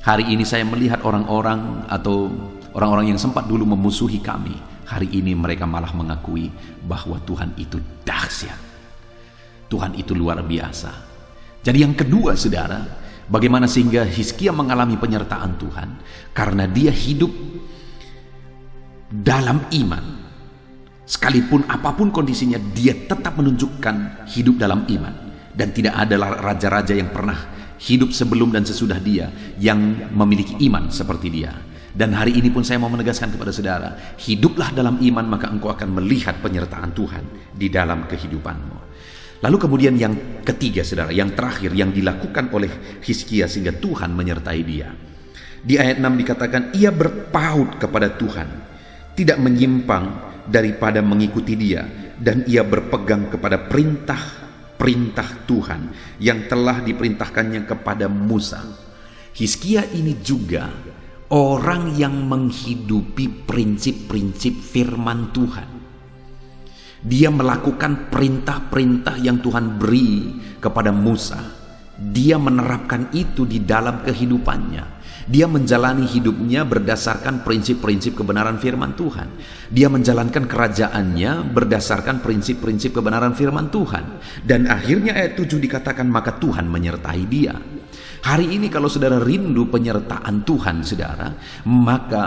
S1: Hari ini saya melihat orang-orang atau orang-orang yang sempat dulu memusuhi kami, hari ini mereka malah mengakui bahwa Tuhan itu dahsyat. Tuhan itu luar biasa. Jadi yang kedua, saudara, bagaimana sehingga Hizkia mengalami penyertaan Tuhan? Karena dia hidup dalam iman. Sekalipun apapun kondisinya, dia tetap menunjukkan hidup dalam iman. Dan tidak ada raja-raja yang pernah hidup sebelum dan sesudah dia yang memiliki iman seperti dia. Dan hari ini pun saya mau menegaskan kepada saudara, hiduplah dalam iman, maka engkau akan melihat penyertaan Tuhan di dalam kehidupanmu. Lalu kemudian yang ketiga, saudara, yang terakhir yang dilakukan oleh Hizkia sehingga Tuhan menyertai dia. Di ayat 6 dikatakan, ia berpaut kepada Tuhan, tidak menyimpang daripada mengikuti dia, dan ia berpegang kepada perintah Tuhan yang telah diperintahkannya kepada Musa. Hizkia ini juga orang yang menghidupi prinsip-prinsip firman Tuhan. Dia melakukan perintah-perintah yang Tuhan beri kepada Musa. Dia menerapkan itu di dalam kehidupannya. Dia menjalani hidupnya berdasarkan prinsip-prinsip kebenaran firman Tuhan. Dia menjalankan kerajaannya berdasarkan prinsip-prinsip kebenaran firman Tuhan. Dan akhirnya ayat 7 dikatakan, maka Tuhan menyertai dia. Hari ini kalau saudara rindu penyertaan Tuhan, saudara, maka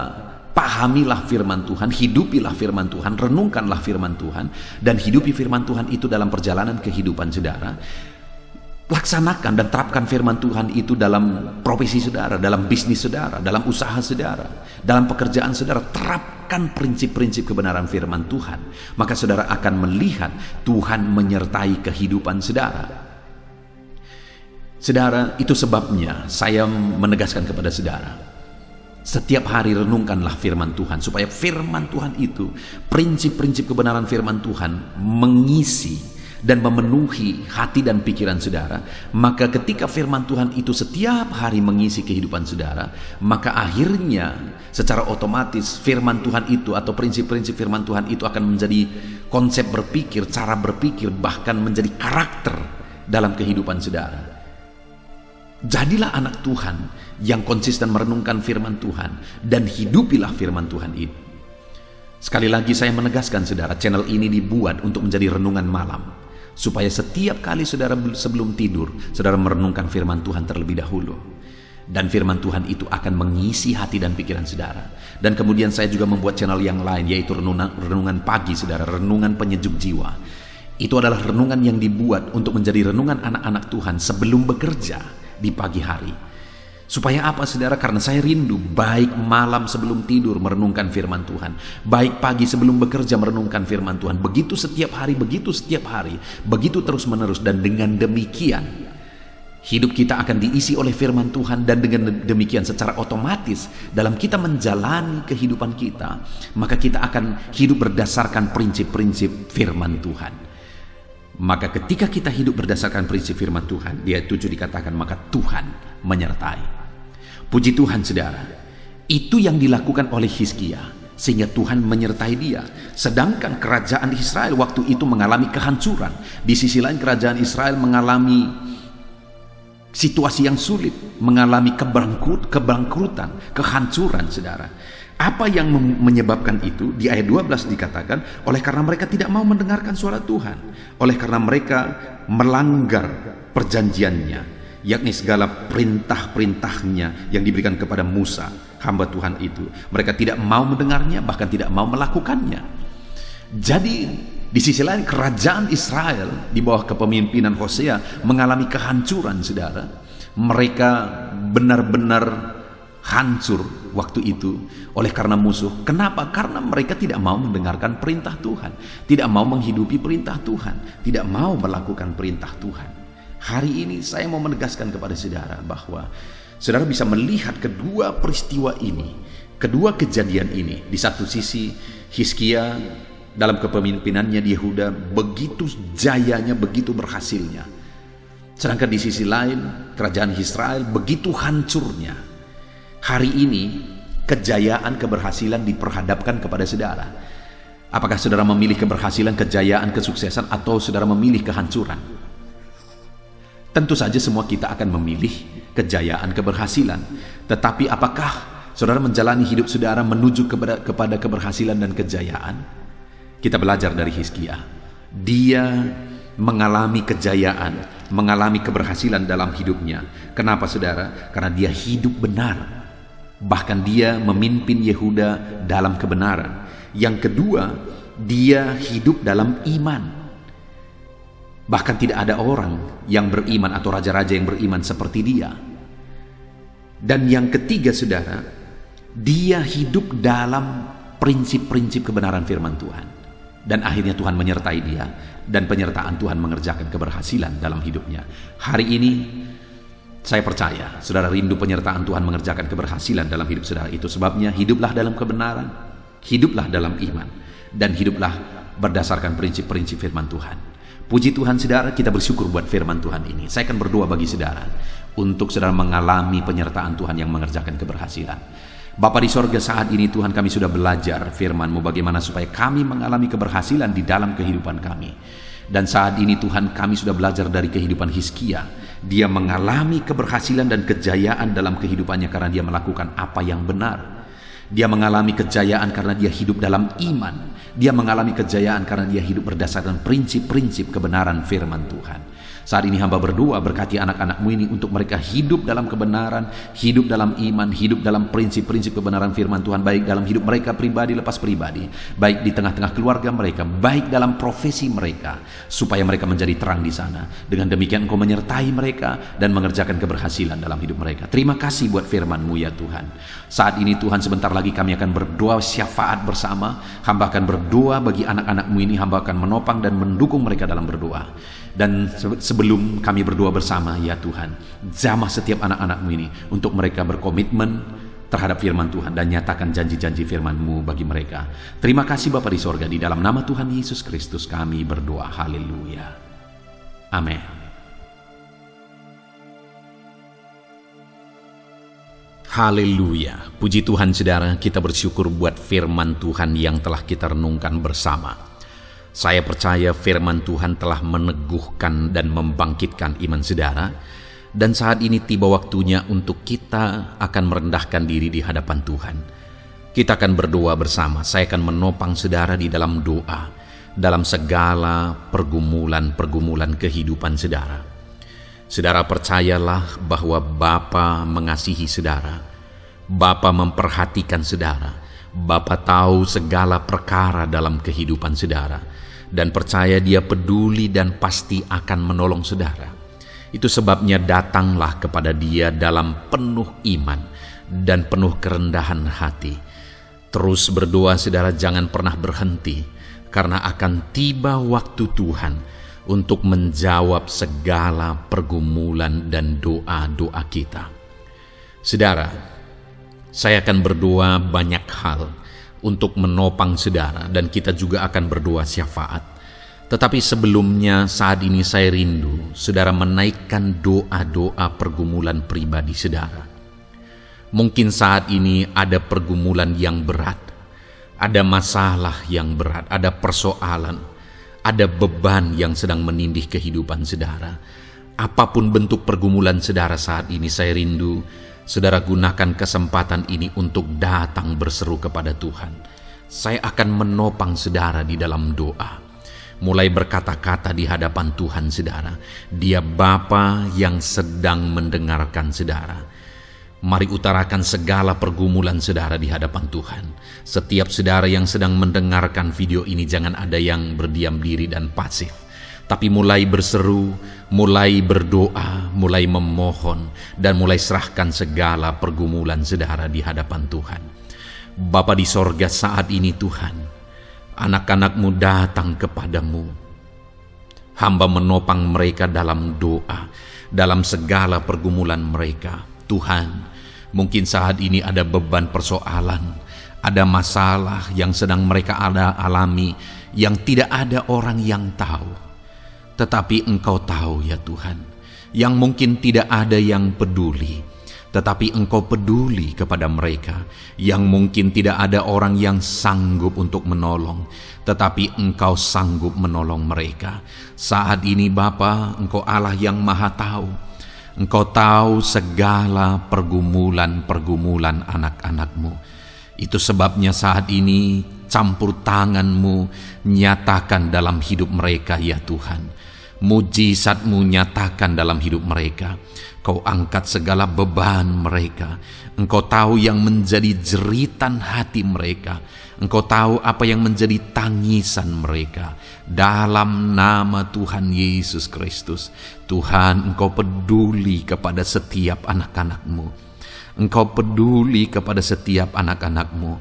S1: pahamilah firman Tuhan, hidupilah firman Tuhan, renungkanlah firman Tuhan, dan hidupi firman Tuhan itu dalam perjalanan kehidupan saudara. Laksanakan dan terapkan firman Tuhan itu dalam profesi saudara, dalam bisnis saudara, dalam usaha saudara, dalam pekerjaan saudara. Terapkan prinsip-prinsip kebenaran firman Tuhan, maka saudara akan melihat Tuhan menyertai kehidupan saudara. Saudara, itu sebabnya saya menegaskan kepada saudara, setiap hari renungkanlah firman Tuhan, supaya firman Tuhan itu, prinsip-prinsip kebenaran firman Tuhan mengisi dan memenuhi hati dan pikiran saudara. Maka ketika firman Tuhan itu setiap hari mengisi kehidupan saudara, maka akhirnya secara otomatis firman Tuhan itu atau prinsip-prinsip firman Tuhan itu akan menjadi konsep berpikir, cara berpikir, bahkan menjadi karakter dalam kehidupan saudara. Jadilah anak Tuhan yang konsisten merenungkan firman Tuhan dan hidupilah firman Tuhan itu. Sekali lagi saya menegaskan saudara, channel ini dibuat untuk menjadi renungan malam, supaya setiap kali saudara sebelum tidur, saudara merenungkan firman Tuhan terlebih dahulu. Dan firman Tuhan itu akan mengisi hati dan pikiran saudara. Dan kemudian saya juga membuat channel yang lain, yaitu renungan pagi saudara, renungan penyejuk jiwa. Itu adalah renungan yang dibuat untuk menjadi renungan anak-anak Tuhan sebelum bekerja di pagi hari. Supaya apa saudara? Karena saya rindu baik malam sebelum tidur merenungkan firman Tuhan, baik pagi sebelum bekerja merenungkan firman Tuhan. Begitu setiap hari, begitu setiap hari, begitu terus menerus. Dan dengan demikian hidup kita akan diisi oleh firman Tuhan. Dan dengan demikian secara otomatis dalam kita menjalani kehidupan kita, maka kita akan hidup berdasarkan prinsip-prinsip firman Tuhan. Maka ketika kita hidup berdasarkan prinsip firman Tuhan, di ayat 7 dikatakan, maka Tuhan menyertai. Puji Tuhan saudara, itu yang dilakukan oleh Hizkia sehingga Tuhan menyertai dia. Sedangkan kerajaan Israel waktu itu mengalami kehancuran. Di sisi lain kerajaan Israel mengalami situasi yang sulit, mengalami kebangkrutan, kehancuran saudara. Apa yang menyebabkan itu? Di ayat 12 dikatakan, oleh karena mereka tidak mau mendengarkan suara Tuhan, oleh karena mereka melanggar perjanjiannya, yakni segala perintah-perintahnya yang diberikan kepada Musa, hamba Tuhan itu. Mereka tidak mau mendengarnya, bahkan tidak mau melakukannya. Jadi di sisi lain kerajaan Israel di bawah kepemimpinan Hosea mengalami kehancuran saudara. Mereka benar-benar hancur waktu itu oleh karena musuh. Kenapa? Karena mereka tidak mau mendengarkan perintah Tuhan, tidak mau menghidupi perintah Tuhan, tidak mau melakukan perintah Tuhan. Hari ini saya mau menegaskan kepada saudara bahwa saudara bisa melihat kedua peristiwa ini, kedua kejadian ini. Di satu sisi Hizkia dalam kepemimpinannya di Yehuda begitu jayanya, begitu berhasilnya. Sedangkan di sisi lain kerajaan Israel begitu hancurnya. Hari ini kejayaan, keberhasilan diperhadapkan kepada saudara. Apakah saudara memilih keberhasilan, kejayaan, kesuksesan, atau saudara memilih kehancuran? Tentu saja semua kita akan memilih kejayaan, keberhasilan. Tetapi apakah saudara menjalani hidup saudara menuju kepada keberhasilan dan kejayaan? Kita belajar dari Hizkia. Dia mengalami kejayaan, mengalami keberhasilan dalam hidupnya. Kenapa saudara? Karena dia hidup benar. Bahkan dia memimpin Yehuda dalam kebenaran. Yang kedua, dia hidup dalam iman. Bahkan tidak ada orang yang beriman atau raja-raja yang beriman seperti dia. Dan yang ketiga saudara, dia hidup dalam prinsip-prinsip kebenaran firman Tuhan. Dan akhirnya Tuhan menyertai dia, dan penyertaan Tuhan mengerjakan keberhasilan dalam hidupnya. Hari ini saya percaya saudara rindu penyertaan Tuhan mengerjakan keberhasilan dalam hidup saudara. Itu sebabnya hiduplah dalam kebenaran, hiduplah dalam iman, dan hiduplah berdasarkan prinsip-prinsip firman Tuhan. Puji Tuhan saudara, kita bersyukur buat firman Tuhan ini. Saya akan berdoa bagi saudara untuk saudara mengalami penyertaan Tuhan yang mengerjakan keberhasilan. Bapa di sorga, saat ini Tuhan kami sudah belajar firman-Mu bagaimana supaya kami mengalami keberhasilan di dalam kehidupan kami. Dan saat ini Tuhan kami sudah belajar dari kehidupan Hizkia. Dia mengalami keberhasilan dan kejayaan dalam kehidupannya karena dia melakukan apa yang benar. Dia mengalami kejayaan karena dia hidup dalam iman. Dia mengalami kejayaan karena dia hidup berdasarkan prinsip-prinsip kebenaran firman Tuhan. Saat ini hamba berdoa, berkati anak-anak-Mu ini untuk mereka hidup dalam kebenaran, hidup dalam iman, hidup dalam prinsip-prinsip kebenaran firman Tuhan, baik dalam hidup mereka pribadi lepas pribadi, baik di tengah-tengah keluarga mereka, baik dalam profesi mereka, supaya mereka menjadi terang di sana. Dengan demikian Engkau menyertai mereka dan mengerjakan keberhasilan dalam hidup mereka. Terima kasih buat firman-Mu ya Tuhan. Saat ini Tuhan, sebentar lagi kami akan berdoa syafaat bersama. Hamba akan berdoa bagi anak-anak-Mu ini, hamba akan menopang dan mendukung mereka dalam berdoa. Dan sebelum kami berdoa bersama ya Tuhan, jamah setiap anak-anak-Mu ini untuk mereka berkomitmen terhadap firman Tuhan dan nyatakan janji-janji firman-Mu bagi mereka. Terima kasih Bapa di sorga, di dalam nama Tuhan Yesus Kristus kami berdoa. Haleluya. Amin. Haleluya. Puji Tuhan saudara, kita bersyukur buat firman Tuhan yang telah kita renungkan bersama. Saya percaya firman Tuhan telah meneguhkan dan membangkitkan iman saudara. Dan saat ini tiba waktunya untuk kita akan merendahkan diri di hadapan Tuhan. Kita akan berdoa bersama. Saya akan menopang saudara di dalam doa, dalam segala pergumulan-pergumulan kehidupan saudara. Saudara percayalah bahwa Bapa mengasihi saudara. Bapa memperhatikan saudara. Bapa tahu segala perkara dalam kehidupan saudara. Dan percaya Dia peduli dan pasti akan menolong saudara. Itu sebabnya datanglah kepada Dia dalam penuh iman dan penuh kerendahan hati. Terus berdoa saudara, jangan pernah berhenti, karena akan tiba waktu Tuhan untuk menjawab segala pergumulan dan doa-doa kita. Saudara, saya akan berdoa banyak hal untuk menopang saudara, dan kita juga akan berdoa syafaat. Tetapi sebelumnya saat ini saya rindu saudara menaikkan doa-doa pergumulan pribadi saudara. Mungkin saat ini ada pergumulan yang berat, ada masalah yang berat, ada persoalan, ada beban yang sedang menindih kehidupan saudara. Apapun bentuk pergumulan saudara saat ini, saya rindu saudara gunakan kesempatan ini untuk datang berseru kepada Tuhan. Saya akan menopang saudara di dalam doa. Mulai berkata-kata di hadapan Tuhan saudara. Dia Bapa yang sedang mendengarkan saudara. Mari utarakan segala pergumulan saudara di hadapan Tuhan. Setiap saudara yang sedang mendengarkan video ini, jangan ada yang berdiam diri dan pasif. Tapi mulai berseru, mulai berdoa, mulai memohon, dan mulai serahkan segala pergumulan saudara di hadapan Tuhan. Bapa di sorga, saat ini Tuhan, anak-anak-Mu datang kepada-Mu. Hamba menopang mereka dalam doa, dalam segala pergumulan mereka. Tuhan, mungkin saat ini ada beban persoalan, ada masalah yang sedang mereka alami, yang tidak ada orang yang tahu. Tetapi Engkau tahu ya Tuhan, yang mungkin tidak ada yang peduli. tetapi Engkau peduli kepada mereka yang mungkin tidak ada orang yang sanggup untuk menolong, tetapi Engkau sanggup menolong mereka. Saat ini Bapa, Engkau Allah yang Maha Tahu. Engkau tahu segala pergumulan-pergumulan anak-anak-Mu. Itu sebabnya saat ini campur tangan-Mu nyatakan dalam hidup mereka ya Tuhan. Mujizat-Mu nyatakan dalam hidup mereka. Kau angkat segala beban mereka. Engkau tahu yang menjadi jeritan hati mereka. Engkau tahu apa yang menjadi tangisan mereka. Dalam nama Tuhan Yesus Kristus, Tuhan, Engkau peduli kepada setiap anak-anak-Mu. Engkau peduli kepada setiap anak-anak-Mu.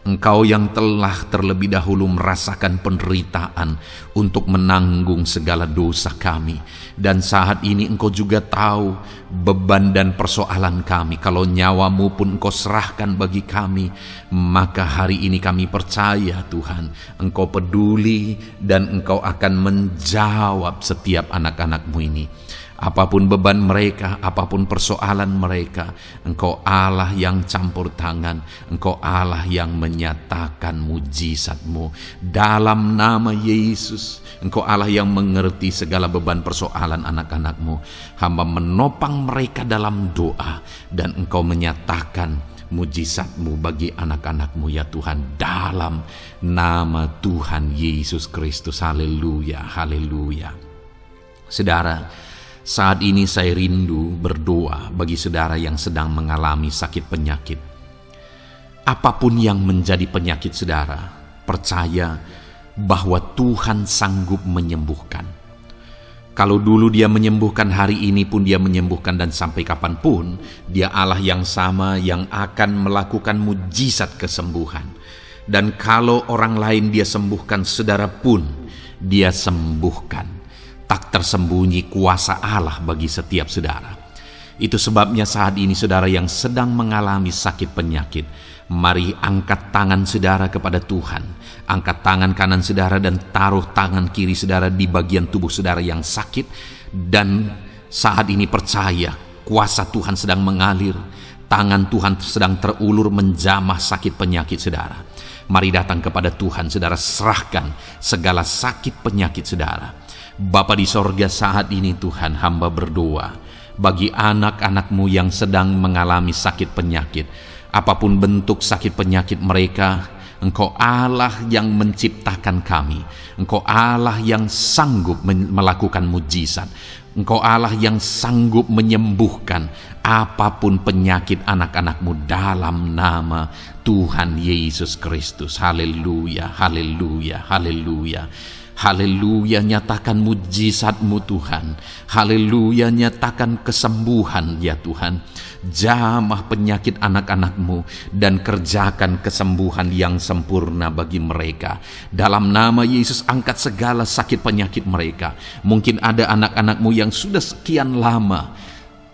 S1: Engkau yang telah terlebih dahulu merasakan penderitaan untuk menanggung segala dosa kami. Dan saat ini Engkau juga tahu beban dan persoalan kami. Kalau nyawa-Mu pun Engkau serahkan bagi kami, maka hari ini kami percaya Tuhan, Engkau peduli dan Engkau akan menjawab setiap anak-anak-Mu ini. Apapun beban mereka, apapun persoalan mereka, Engkau Allah yang campur tangan, Engkau Allah yang menyatakan mujizat-Mu. Dalam nama Yesus, Engkau Allah yang mengerti segala beban persoalan anak-anak-Mu. Hamba menopang mereka dalam doa, dan Engkau menyatakan mujizat-Mu bagi anak-anak-Mu ya Tuhan, dalam nama Tuhan Yesus Kristus. Haleluya, haleluya. Saudara, saat ini saya rindu berdoa bagi saudara yang sedang mengalami sakit penyakit. Apapun yang menjadi penyakit saudara, percaya bahwa Tuhan sanggup menyembuhkan. Kalau dulu Dia menyembuhkan, hari ini pun Dia menyembuhkan, dan sampai kapanpun Dia Allah yang sama yang akan melakukan mujizat kesembuhan. Dan kalau orang lain Dia sembuhkan, saudara pun Dia sembuhkan. Tak tersembunyi kuasa Allah bagi setiap saudara. Itu sebabnya saat ini saudara yang sedang mengalami sakit penyakit, mari angkat tangan saudara kepada Tuhan. Angkat tangan kanan saudara dan taruh tangan kiri saudara di bagian tubuh saudara yang sakit. Dan saat ini percaya kuasa Tuhan sedang mengalir. Tangan Tuhan sedang terulur menjamah sakit penyakit saudara. Mari datang kepada Tuhan saudara, serahkan segala sakit penyakit saudara. Bapa di sorga, saat ini Tuhan, hamba berdoa bagi anak-anak-Mu yang sedang mengalami sakit penyakit. Apapun bentuk sakit penyakit mereka, Engkau Allah yang menciptakan kami. Engkau Allah yang sanggup melakukan mujizat. Engkau Allah yang sanggup menyembuhkan apapun penyakit anak-anak-Mu dalam nama Tuhan Yesus Kristus. Haleluya, haleluya, haleluya. Haleluya, nyatakan mujizat-Mu Tuhan. Haleluya, nyatakan kesembuhan ya Tuhan. Jamah penyakit anak-anak-Mu dan kerjakan kesembuhan yang sempurna bagi mereka. Dalam nama Yesus, angkat segala sakit penyakit mereka. Mungkin ada anak-anak-Mu yang sudah sekian lama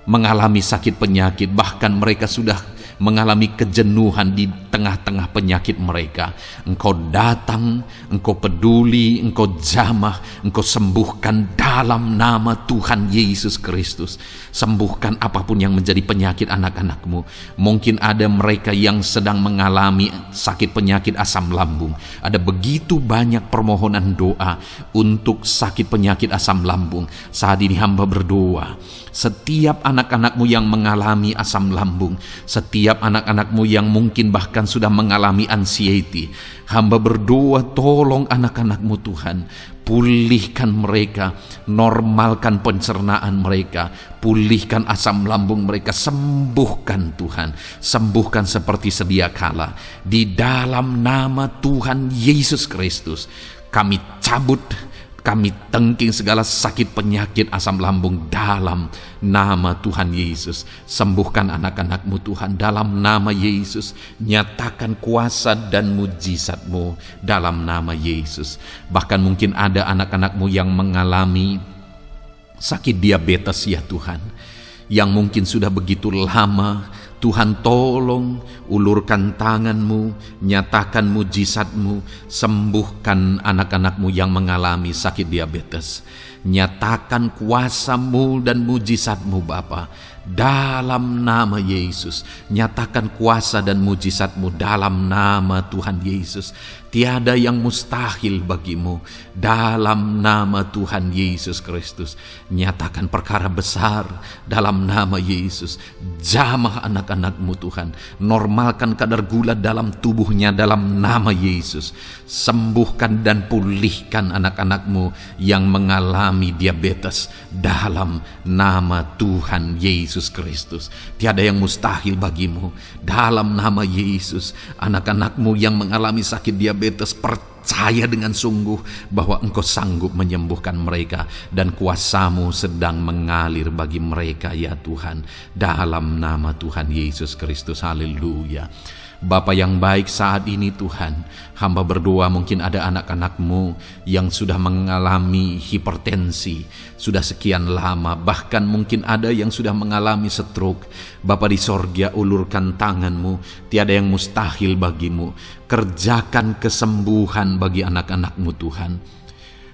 S1: mengalami sakit penyakit, bahkan mereka sudah mengalami kejenuhan di tengah-tengah penyakit mereka. Engkau datang, Engkau peduli, Engkau jamah, Engkau sembuhkan dalam nama Tuhan Yesus Kristus. Sembuhkan apapun yang menjadi penyakit anak-anak-Mu. Mungkin ada mereka yang sedang mengalami sakit penyakit asam lambung. Ada begitu banyak permohonan doa untuk sakit penyakit asam lambung. Saat ini hamba berdoa, setiap anak-anak-Mu yang mengalami asam lambung, setiap anak-anak-Mu yang mungkin bahkan sudah mengalami anxiety, hamba berdoa, tolong anak-anak-Mu Tuhan, pulihkan mereka, normalkan pencernaan mereka, pulihkan asam lambung mereka, sembuhkan Tuhan, sembuhkan seperti sedia kala. Di dalam nama Tuhan Yesus Kristus, kami cabut, kami tengking segala sakit penyakit asam lambung dalam nama Tuhan Yesus. Sembuhkan anak-anak-Mu Tuhan dalam nama Yesus. Nyatakan kuasa dan mujizat-Mu dalam nama Yesus. Bahkan mungkin ada anak-anak-Mu yang mengalami sakit diabetes ya Tuhan, yang mungkin sudah begitu lama Tuhan tolong, ulurkan tangan-Mu, nyatakan mujizat-Mu, sembuhkan anak-anak-Mu yang mengalami sakit diabetes. Nyatakan kuasa-Mu dan mujizat-Mu Bapa, dalam nama Yesus. Nyatakan kuasa dan mujizat-Mu dalam nama Tuhan Yesus. Tiada yang mustahil bagimu, dalam nama Tuhan Yesus Kristus. Nyatakan perkara besar dalam nama Yesus. Jamah anak-anak-Mu Tuhan, normalkan kadar gula dalam tubuhnya dalam nama Yesus. Sembuhkan dan pulihkan anak-anak-Mu yang mengalami diabetes dalam nama Tuhan Yesus Kristus. Tiada yang mustahil bagimu, dalam nama Yesus. Anak-anak-Mu yang mengalami sakit diabetes, percaya dengan sungguh bahwa Engkau sanggup menyembuhkan mereka, dan kuasa-Mu sedang mengalir bagi mereka ya Tuhan, dalam nama Tuhan Yesus Kristus. Haleluya. Bapa yang baik, saat ini Tuhan, hamba berdoa mungkin ada anak-anak-Mu yang sudah mengalami hipertensi sudah sekian lama, bahkan mungkin ada yang sudah mengalami stroke. Bapa di sorga, ulurkan tangan-Mu, tiada yang mustahil bagimu. Kerjakan kesembuhan bagi anak-anak-Mu Tuhan.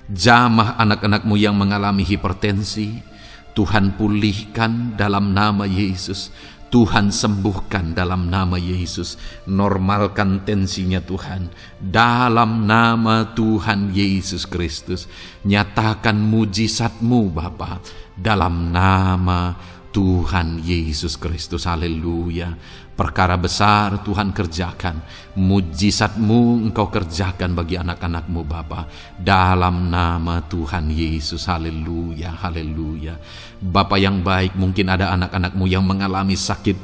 S1: Jamah anak-anak-Mu yang mengalami hipertensi, Tuhan pulihkan dalam nama Yesus. Tuhan sembuhkan dalam nama Yesus. Normalkan tensinya Tuhan, dalam nama Tuhan Yesus Kristus. Nyatakan mujizat-Mu Bapa, dalam nama Tuhan Yesus Kristus. Haleluya. Perkara besar Tuhan kerjakan, mujizat-Mu Engkau kerjakan bagi anak-anak-Mu Bapa, dalam nama Tuhan Yesus. Haleluya, haleluya. Bapa yang baik, mungkin ada anak-anak-Mu yang mengalami sakit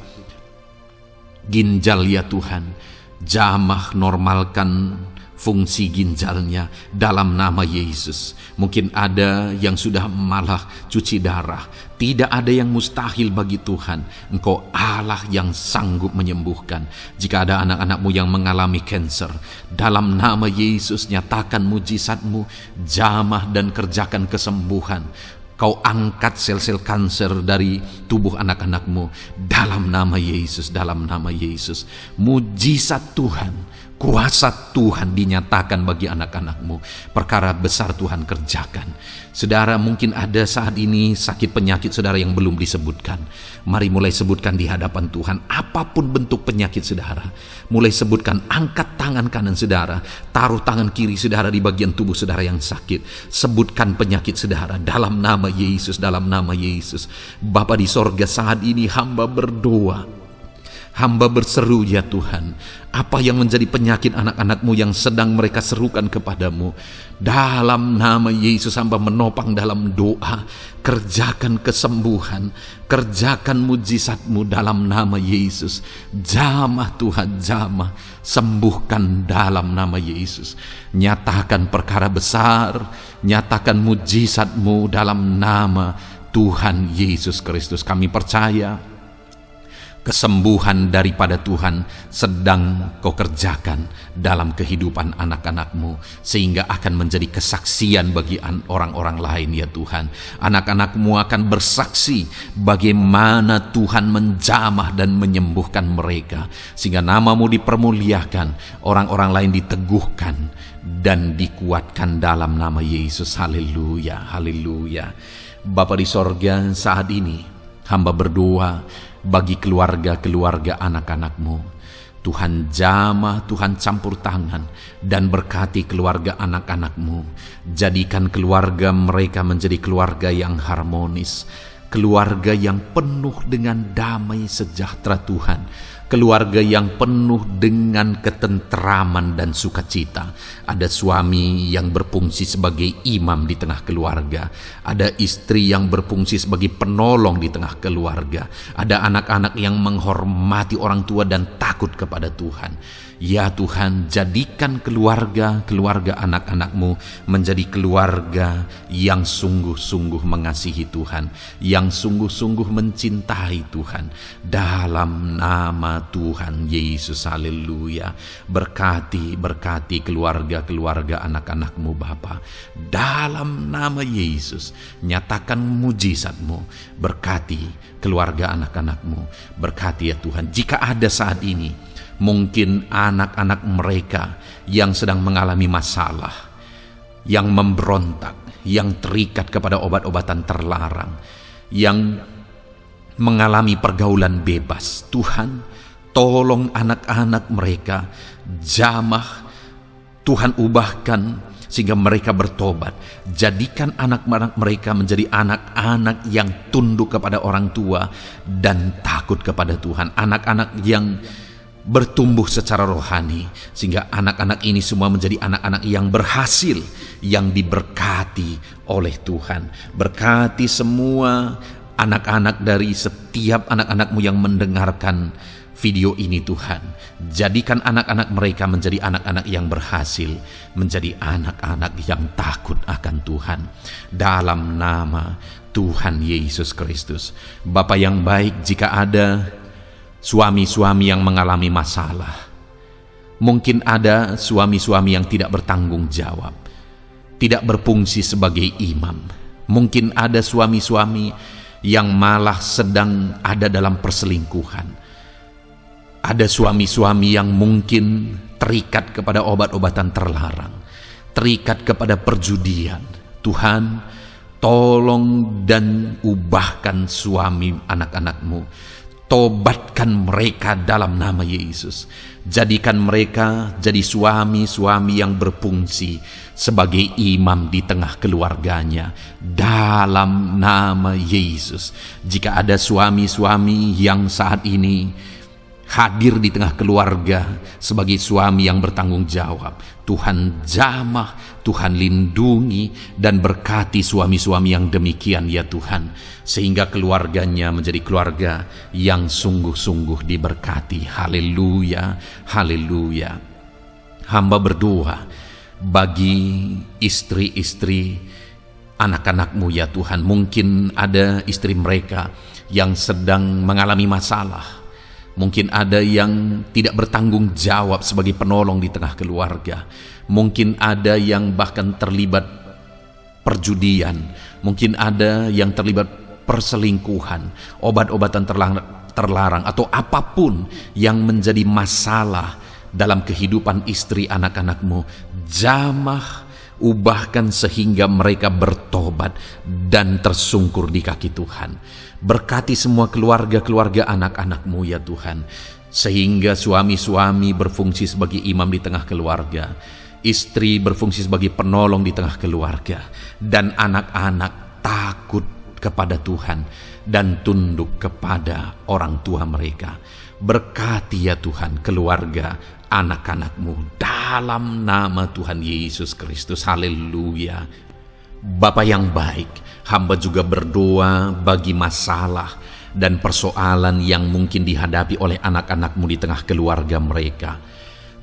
S1: ginjal ya Tuhan. Jamah, normalkan fungsi ginjalnya dalam nama Yesus. Mungkin ada yang sudah malah cuci darah. Tidak ada yang mustahil bagi Tuhan. Engkau Allah yang sanggup menyembuhkan. Jika ada anak-anak-Mu yang mengalami kanker, dalam nama Yesus nyatakan mujizat-Mu, jamah dan kerjakan kesembuhan. Kau angkat sel-sel kanker dari tubuh anak-anak-Mu dalam nama Yesus, dalam nama Yesus. Mujizat Tuhan, kuasa Tuhan dinyatakan bagi anak-anak-Mu. Perkara besar Tuhan kerjakan. Saudara, mungkin ada saat ini sakit penyakit saudara yang belum disebutkan. Mari mulai sebutkan di hadapan Tuhan. Apapun bentuk penyakit saudara, mulai sebutkan. Angkat tangan kanan saudara, taruh tangan kiri saudara di bagian tubuh saudara yang sakit. Sebutkan penyakit saudara dalam nama Yesus, dalam nama Yesus. Bapa di sorga, saat ini hamba berdoa, hamba berseru ya Tuhan, apa yang menjadi penyakit anak-anak-Mu yang sedang mereka serukan kepadamu, dalam nama Yesus hamba menopang dalam doa. Kerjakan kesembuhan, kerjakan mujizat-Mu dalam nama Yesus. Jamah Tuhan, jamah, sembuhkan dalam nama Yesus. Nyatakan perkara besar, nyatakan mujizat-Mu dalam nama Tuhan Yesus Kristus. Kami percaya kesembuhan daripada Tuhan sedang Kau kerjakan dalam kehidupan anak-anak-Mu, sehingga akan menjadi kesaksian bagi orang-orang lain ya Tuhan. Anak-anak-Mu akan bersaksi bagaimana Tuhan menjamah dan menyembuhkan mereka, sehingga nama-Mu dipermuliakan, orang-orang lain diteguhkan dan dikuatkan dalam nama Yesus. Haleluya, haleluya. Bapa di sorga, saat ini hamba berdoa bagi keluarga-keluarga anak-anak-Mu. Tuhan jamah, Tuhan campur tangan dan berkati keluarga anak-anak-Mu. Jadikan keluarga mereka menjadi keluarga yang harmonis, keluarga yang penuh dengan damai sejahtera Tuhan, keluarga yang penuh dengan ketenteraman dan sukacita. Ada suami yang berfungsi sebagai imam di tengah keluarga, ada istri yang berfungsi sebagai penolong di tengah keluarga, ada anak-anak yang menghormati orang tua dan takut kepada Tuhan. Ya Tuhan, jadikan keluarga anak-anak-Mu menjadi keluarga yang sungguh-sungguh mengasihi Tuhan, yang sungguh-sungguh mencintai Tuhan, dalam nama nama Tuhan Yesus. Haleluya. Berkati keluarga-keluarga anak-anak-Mu Bapa. Dalam nama Yesus, nyatakan mujizat-Mu. Berkati keluarga anak-anak-Mu. Berkati ya Tuhan. Jika ada saat ini mungkin anak-anak mereka yang sedang mengalami masalah, yang memberontak, yang terikat kepada obat-obatan terlarang, yang mengalami pergaulan bebas, Tuhan, tolong anak-anak mereka, jamah, Tuhan ubahkan sehingga mereka bertobat. Jadikan anak-anak mereka menjadi anak-anak yang tunduk kepada orang tua dan takut kepada Tuhan. Anak-anak yang bertumbuh secara rohani, sehingga anak-anak ini semua menjadi anak-anak yang berhasil, yang diberkati oleh Tuhan. Berkati semua anak-anak dari setiap anak-anak-Mu yang mendengarkan video ini Tuhan. Jadikan anak-anak mereka menjadi anak-anak yang berhasil, menjadi anak-anak yang takut akan Tuhan. Dalam nama Tuhan Yesus Kristus. Bapa yang baik, jika ada suami-suami yang mengalami masalah, mungkin ada suami-suami yang tidak bertanggung jawab, tidak berfungsi sebagai imam. Mungkin ada suami-suami yang malah sedang ada dalam perselingkuhan. Ada suami-suami yang mungkin terikat kepada obat-obatan terlarang, terikat kepada perjudian. Tuhan, tolong dan ubahkan suami anak-anak-Mu. Tobatkan mereka dalam nama Yesus. Jadikan mereka jadi suami-suami yang berfungsi sebagai imam di tengah keluarganya. Dalam nama Yesus. Jika ada suami-suami yang saat ini hadir di tengah keluarga sebagai suami yang bertanggung jawab, Tuhan jamah, Tuhan lindungi dan berkati suami-suami yang demikian ya Tuhan, sehingga keluarganya menjadi keluarga yang sungguh-sungguh diberkati. Haleluya, haleluya. Hamba berdoa bagi istri-istri anak-anak-Mu ya Tuhan. Mungkin ada istri mereka yang sedang mengalami masalah. Mungkin ada yang tidak bertanggung jawab sebagai penolong di tengah keluarga. Mungkin ada yang bahkan terlibat perjudian. Mungkin ada yang terlibat perselingkuhan, obat-obatan terlarang, atau apapun yang menjadi masalah dalam kehidupan istri anak-anak-Mu. Jamah, ubahkan sehingga mereka bertobat dan tersungkur di kaki Tuhan. Berkati semua keluarga-keluarga anak-anak-Mu ya Tuhan, sehingga suami-suami berfungsi sebagai imam di tengah keluarga, istri berfungsi sebagai penolong di tengah keluarga, dan anak-anak takut kepada Tuhan dan tunduk kepada orang tua mereka. Berkati ya Tuhan keluarga anak-anak-Mu dalam nama Tuhan Yesus Kristus. Haleluya. Bapa yang baik, hamba juga berdoa bagi masalah dan persoalan yang mungkin dihadapi oleh anak-anak-Mu di tengah keluarga mereka.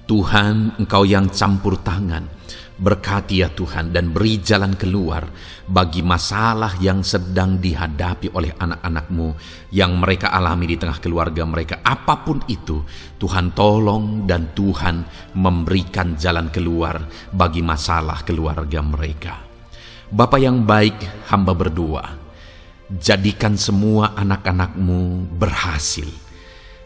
S1: Tuhan, Engkau yang campur tangan, berkati ya Tuhan dan beri jalan keluar bagi masalah yang sedang dihadapi oleh anak-anak-Mu yang mereka alami di tengah keluarga mereka. Apapun itu, Tuhan tolong dan Tuhan memberikan jalan keluar bagi masalah keluarga mereka. Bapa yang baik, hamba berdoa, jadikan semua anak-anak-Mu berhasil.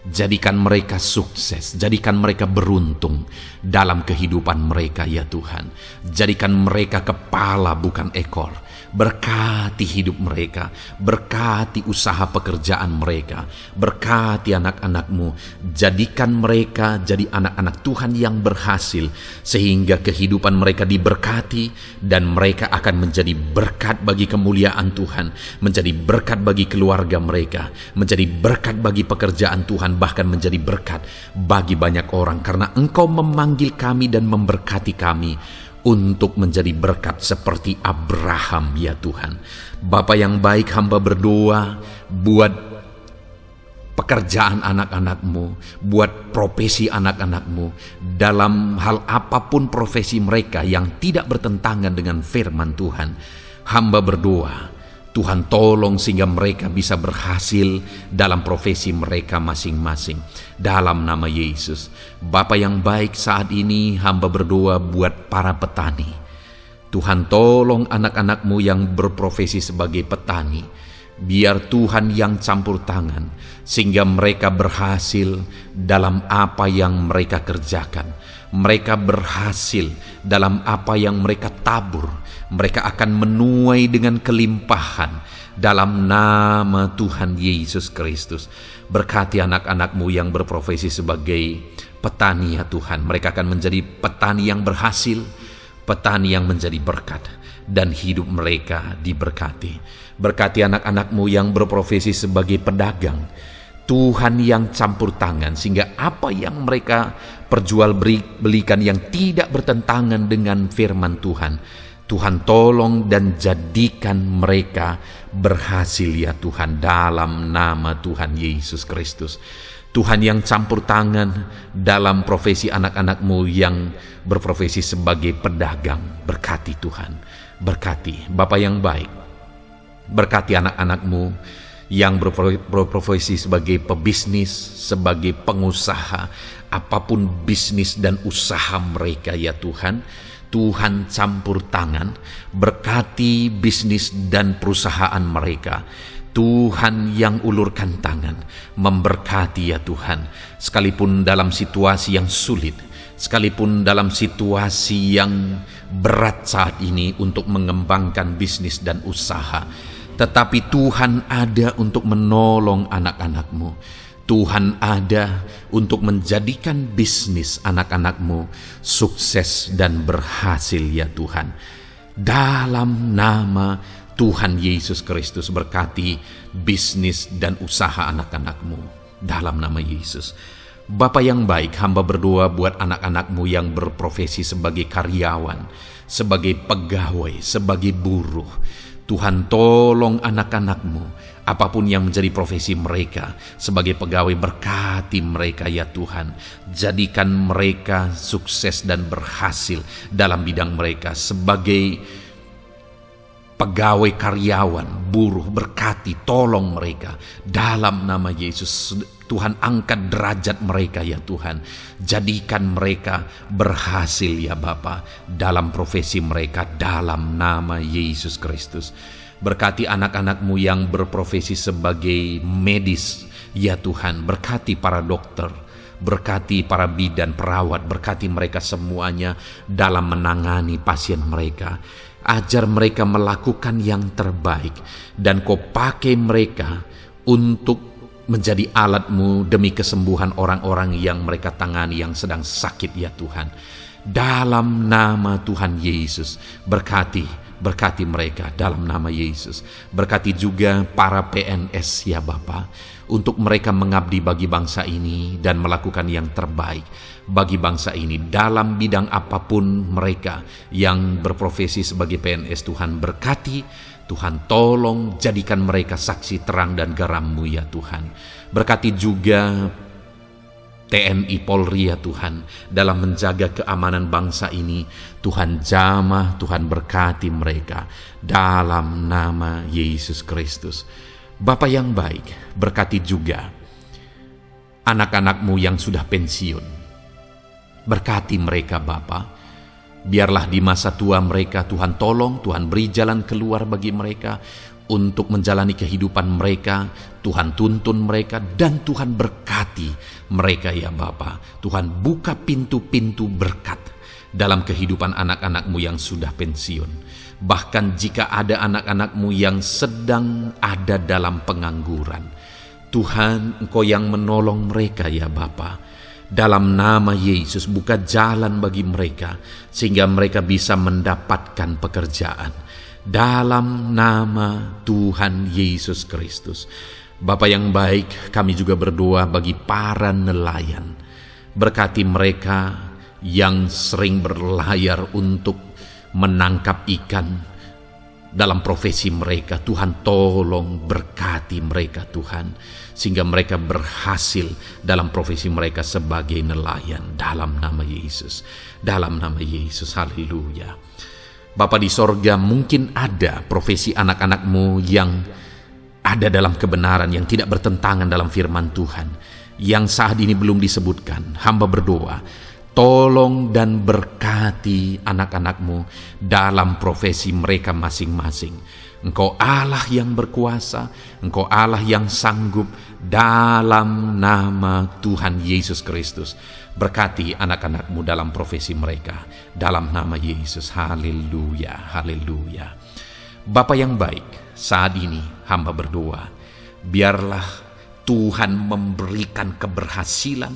S1: Jadikan mereka sukses, jadikan mereka beruntung dalam kehidupan mereka ya Tuhan. Jadikan mereka kepala bukan ekor. Berkati hidup mereka, berkati usaha pekerjaan mereka, berkati anak-anak-Mu. Jadikan mereka jadi anak-anak Tuhan yang berhasil, sehingga kehidupan mereka diberkati dan mereka akan menjadi berkat bagi kemuliaan Tuhan, menjadi berkat bagi keluarga mereka, menjadi berkat bagi pekerjaan Tuhan, bahkan menjadi berkat bagi banyak orang, karena Engkau memanggil kami dan memberkati kami untuk menjadi berkat seperti Abraham ya Tuhan. Bapa yang baik, hamba berdoa buat pekerjaan anak-anak-Mu, buat profesi anak-anak-Mu, dalam hal apapun profesi mereka yang tidak bertentangan dengan firman Tuhan. Hamba berdoa, Tuhan tolong sehingga mereka bisa berhasil dalam profesi mereka masing-masing. Dalam nama Yesus. Bapa yang baik, saat ini hamba berdoa buat para petani. Tuhan tolong anak-anak-Mu yang berprofesi sebagai petani. Biar Tuhan yang campur tangan sehingga mereka berhasil dalam apa yang mereka kerjakan. Mereka berhasil dalam apa yang mereka tabur. Mereka akan menuai dengan kelimpahan dalam nama Tuhan Yesus Kristus. Berkati anak-anak-Mu yang berprofesi sebagai petani ya Tuhan. Mereka akan menjadi petani yang berhasil, petani yang menjadi berkat, dan hidup mereka diberkati. Berkati anak-anak-Mu yang berprofesi sebagai pedagang. Tuhan yang campur tangan sehingga apa yang mereka perjualbelikan yang tidak bertentangan dengan firman Tuhan, Tuhan tolong dan jadikan mereka berhasil ya Tuhan, dalam nama Tuhan Yesus Kristus. Tuhan yang campur tangan dalam profesi anak-anak-Mu yang berprofesi sebagai pedagang. Berkati Tuhan, berkati Bapa yang baik. Berkati anak-anak-Mu yang berprofesi sebagai pebisnis, sebagai pengusaha, apapun bisnis dan usaha mereka ya Tuhan. Tuhan campur tangan, berkati bisnis dan perusahaan mereka. Tuhan yang ulurkan tangan, memberkati ya Tuhan. Sekalipun dalam situasi yang sulit, sekalipun dalam situasi yang berat saat ini untuk mengembangkan bisnis dan usaha, tetapi Tuhan ada untuk menolong anak-anak-Mu. Tuhan ada untuk menjadikan bisnis anak-anak-Mu sukses dan berhasil ya Tuhan. Dalam nama Tuhan Yesus Kristus, berkati bisnis dan usaha anak-anak-Mu. Dalam nama Yesus. Bapa yang baik, hamba berdoa buat anak-anak-Mu yang berprofesi sebagai karyawan, sebagai pegawai, sebagai buruh. Tuhan tolong anak-anak-Mu, apapun yang menjadi profesi mereka, sebagai pegawai berkati mereka ya Tuhan. Jadikan mereka sukses dan berhasil dalam bidang mereka. Sebagai pegawai karyawan, buruh, berkati, tolong mereka. Dalam nama Yesus, Tuhan angkat derajat mereka ya Tuhan. Jadikan mereka berhasil ya Bapa dalam profesi mereka, dalam nama Yesus Kristus. Berkati anak-anak-Mu yang berprofesi sebagai medis ya Tuhan. Berkati para dokter, berkati para bidan, perawat, berkati mereka semuanya dalam menangani pasien mereka. Ajar mereka melakukan yang terbaik, dan Kau pakai mereka untuk menjadi alat-Mu demi kesembuhan orang-orang yang mereka tangani yang sedang sakit ya Tuhan. Dalam nama Tuhan Yesus, berkati mereka dalam nama Yesus. Berkati juga para PNS ya Bapa, untuk mereka mengabdi bagi bangsa ini dan melakukan yang terbaik bagi bangsa ini dalam bidang apapun mereka yang berprofesi sebagai PNS. Tuhan berkati, Tuhan tolong jadikan mereka saksi terang dan garam-Mu ya Tuhan. Berkati juga TNI Polri ya Tuhan dalam menjaga keamanan bangsa ini. Tuhan jamah, Tuhan berkati mereka dalam nama Yesus Kristus. Bapa yang baik, berkati juga anak-anak-Mu yang sudah pensiun. Berkati mereka Bapa. Biarlah di masa tua mereka Tuhan tolong, Tuhan beri jalan keluar bagi mereka untuk menjalani kehidupan mereka. Tuhan tuntun mereka dan Tuhan berkati mereka ya Bapa. Tuhan buka pintu-pintu berkat dalam kehidupan anak-anak-Mu yang sudah pensiun. Bahkan jika ada anak-anak-Mu yang sedang ada dalam pengangguran, Tuhan Engkau yang menolong mereka ya Bapa. Dalam nama Yesus, buka jalan bagi mereka sehingga mereka bisa mendapatkan pekerjaan. Dalam nama Tuhan Yesus Kristus. Bapa yang baik, kami juga berdoa bagi para nelayan. Berkati mereka yang sering berlayar untuk menangkap ikan dalam profesi mereka. Tuhan tolong berkati mereka Tuhan, sehingga mereka berhasil dalam profesi mereka sebagai nelayan. Dalam nama Yesus, dalam nama Yesus, haleluya. Bapa di sorga, mungkin ada profesi anak-anak-Mu yang ada dalam kebenaran, yang tidak bertentangan dalam firman Tuhan, yang saat ini belum disebutkan. Hamba berdoa, tolong dan berkati anak-anak-Mu dalam profesi mereka masing-masing. Engkau Allah yang berkuasa, Engkau Allah yang sanggup, dalam nama Tuhan Yesus Kristus. Berkati anak-anak-Mu dalam profesi mereka, dalam nama Yesus. Haleluya, haleluya. Bapa yang baik, saat ini hamba berdoa, biarlah Tuhan memberikan keberhasilan,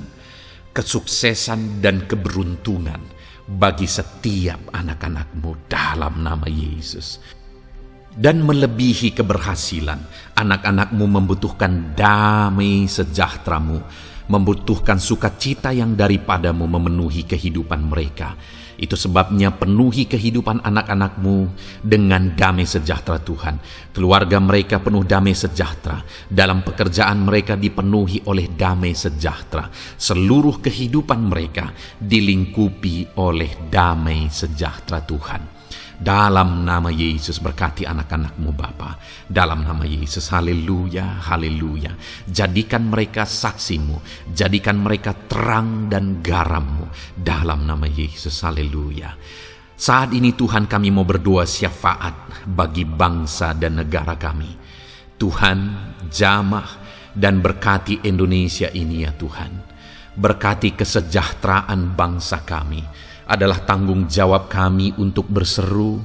S1: kesuksesan dan keberuntungan bagi setiap anak-anak-Mu dalam nama Yesus. Dan melebihi keberhasilan, anak-anak-Mu membutuhkan damai sejahtera-Mu, membutuhkan sukacita yang daripada-Mu memenuhi kehidupan mereka. Itu sebabnya penuhi kehidupan anak-anak-Mu dengan damai sejahtera Tuhan. Keluarga mereka penuh damai sejahtera. Dalam pekerjaan mereka dipenuhi oleh damai sejahtera. Seluruh kehidupan mereka dilingkupi oleh damai sejahtera Tuhan. Dalam nama Yesus, berkati anak-anak-Mu Bapa. Dalam nama Yesus, haleluya, haleluya. Jadikan mereka saksi-Mu, jadikan mereka terang dan garam-Mu. Dalam nama Yesus, haleluya. Saat ini Tuhan, kami mau berdoa syafaat bagi bangsa dan negara kami. Tuhan, jamah dan berkati Indonesia ini ya Tuhan. Berkati kesejahteraan bangsa kami. Adalah tanggung jawab kami untuk berseru,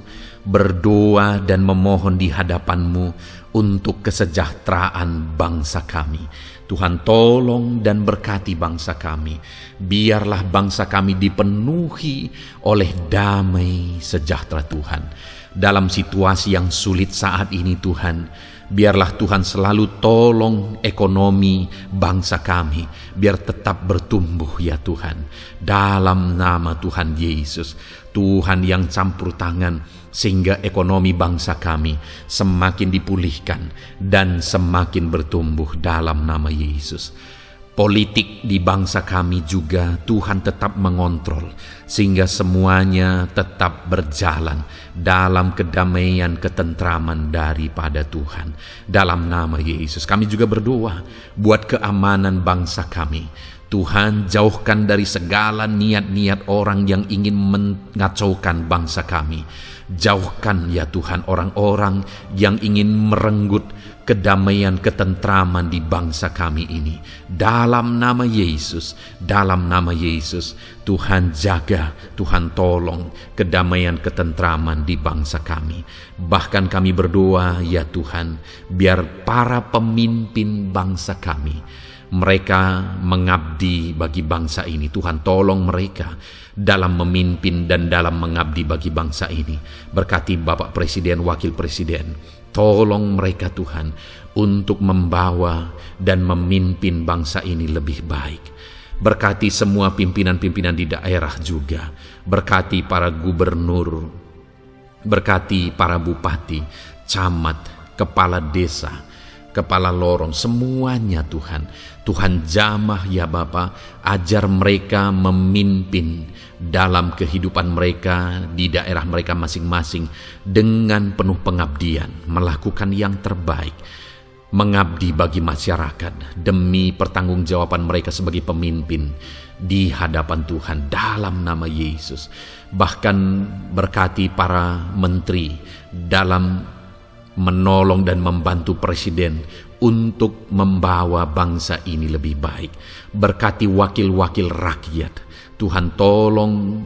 S1: berdoa dan memohon di hadapan-Mu untuk kesejahteraan bangsa kami. Tuhan, tolong dan berkati bangsa kami. Biarlah bangsa kami dipenuhi oleh damai sejahtera Tuhan. Dalam situasi yang sulit saat ini Tuhan, biarlah Tuhan selalu tolong ekonomi bangsa kami, biar tetap bertumbuh ya Tuhan. Dalam nama Tuhan Yesus, Tuhan yang campur tangan, sehingga ekonomi bangsa kami semakin dipulihkan dan semakin bertumbuh dalam nama Yesus. Politik di bangsa kami juga Tuhan tetap mengontrol, sehingga semuanya tetap berjalan dalam kedamaian, ketentraman daripada Tuhan. Dalam nama Yesus kami juga berdoa buat keamanan bangsa kami. Tuhan, jauhkan dari segala niat-niat orang yang ingin mengacaukan bangsa kami. Jauhkan ya Tuhan orang-orang yang ingin merenggut kedamaian, ketentraman di bangsa kami ini. Dalam nama Yesus, dalam nama Yesus, Tuhan jaga, Tuhan tolong kedamaian, ketentraman di bangsa kami. Bahkan kami berdoa ya Tuhan, biar para pemimpin bangsa kami, mereka mengabdi bagi bangsa ini. Tuhan tolong mereka dalam memimpin dan dalam mengabdi bagi bangsa ini. Berkati Bapak Presiden, Wakil Presiden, tolong mereka Tuhan untuk membawa dan memimpin bangsa ini lebih baik. Berkati semua pimpinan-pimpinan di daerah juga. Berkati para gubernur, berkati para bupati, camat, kepala desa, kepala lorong, semuanya Tuhan. Tuhan jamah ya Bapa, ajar mereka memimpin dalam kehidupan mereka di daerah mereka masing-masing dengan penuh pengabdian, melakukan yang terbaik, mengabdi bagi masyarakat demi pertanggungjawaban mereka sebagai pemimpin di hadapan Tuhan dalam nama Yesus. Bahkan berkati para menteri dalam menolong dan membantu presiden untuk membawa bangsa ini lebih baik. Berkati wakil-wakil rakyat. Tuhan tolong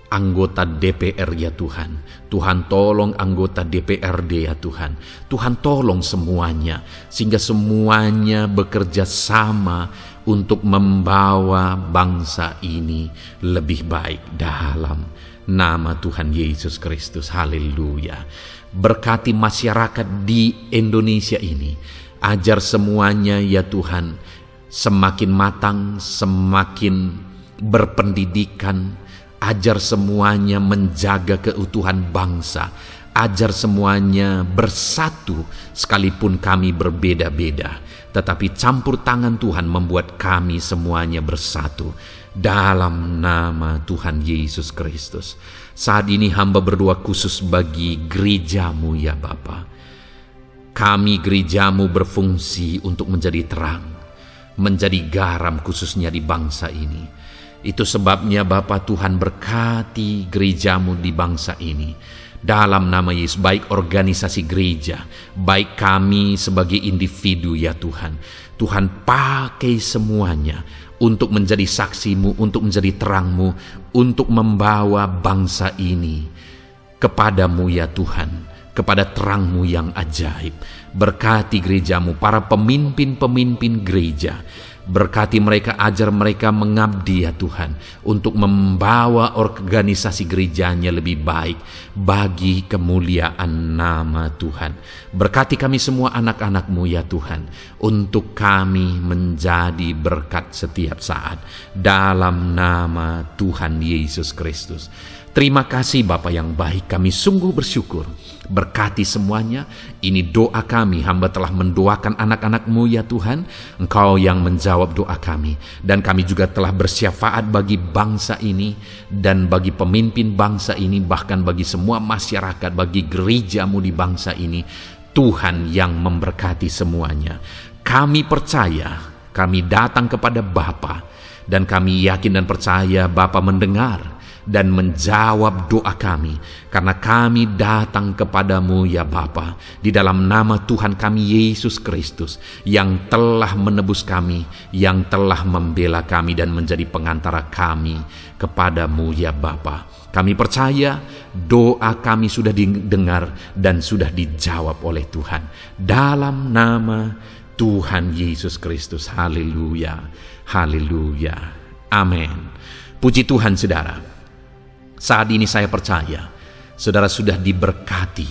S1: anggota DPR ya Tuhan. Tuhan tolong anggota DPRD ya Tuhan. Tuhan tolong semuanya, sehingga semuanya bekerja sama untuk membawa bangsa ini lebih baik dalam nama Tuhan Yesus Kristus. Haleluya. Berkati masyarakat di Indonesia ini. Ajar semuanya ya Tuhan semakin matang, semakin berpendidikan. Ajar semuanya menjaga keutuhan bangsa. ajar semuanya bersatu sekalipun kami berbeda-beda. Tetapi campur tangan Tuhan membuat kami semuanya bersatu. Dalam nama Tuhan Yesus Kristus. Saat ini hamba berdoa khusus bagi gerejamu ya Bapa. Kami gerejamu berfungsi untuk menjadi terang, menjadi garam khususnya di bangsa ini. Itu sebabnya Bapa Tuhan berkati gerejamu di bangsa ini. Dalam nama Yesus, baik organisasi gereja, baik kami sebagai individu ya Tuhan. Tuhan pakai semuanya untuk menjadi saksimu, untuk menjadi terangmu, untuk membawa bangsa ini kepadamu ya Tuhan, kepada terangmu yang ajaib. Berkati gerejamu, para pemimpin-pemimpin gereja. Berkati mereka, ajar mereka mengabdi ya Tuhan, untuk membawa organisasi gerejanya lebih baik bagi kemuliaan nama Tuhan. Berkati kami semua anak-anak-Mu ya Tuhan, untuk kami menjadi berkat setiap saat. Dalam nama Tuhan Yesus Kristus. Terima kasih Bapa yang baik, kami sungguh bersyukur. Berkati semuanya, ini doa kami, hamba telah mendoakan anak-anak-Mu ya Tuhan, Engkau yang menjawab doa kami. Dan kami juga telah bersyafaat bagi bangsa ini, dan bagi pemimpin bangsa ini, bahkan bagi semua masyarakat, bagi gereja-Mu di bangsa ini. Tuhan yang memberkati semuanya. Kami percaya, kami datang kepada Bapa, dan kami yakin dan percaya Bapa mendengar dan menjawab doa kami, karena kami datang kepadamu ya Bapa, di dalam nama Tuhan kami Yesus Kristus, yang telah menebus kami, yang telah membela kami dan menjadi pengantara kami kepadamu ya Bapa. Kami percaya doa kami sudah didengar dan sudah dijawab oleh Tuhan, dalam nama Tuhan Yesus Kristus. Haleluya, haleluya, amin. Puji Tuhan saudara. Saat ini saya percaya saudara sudah diberkati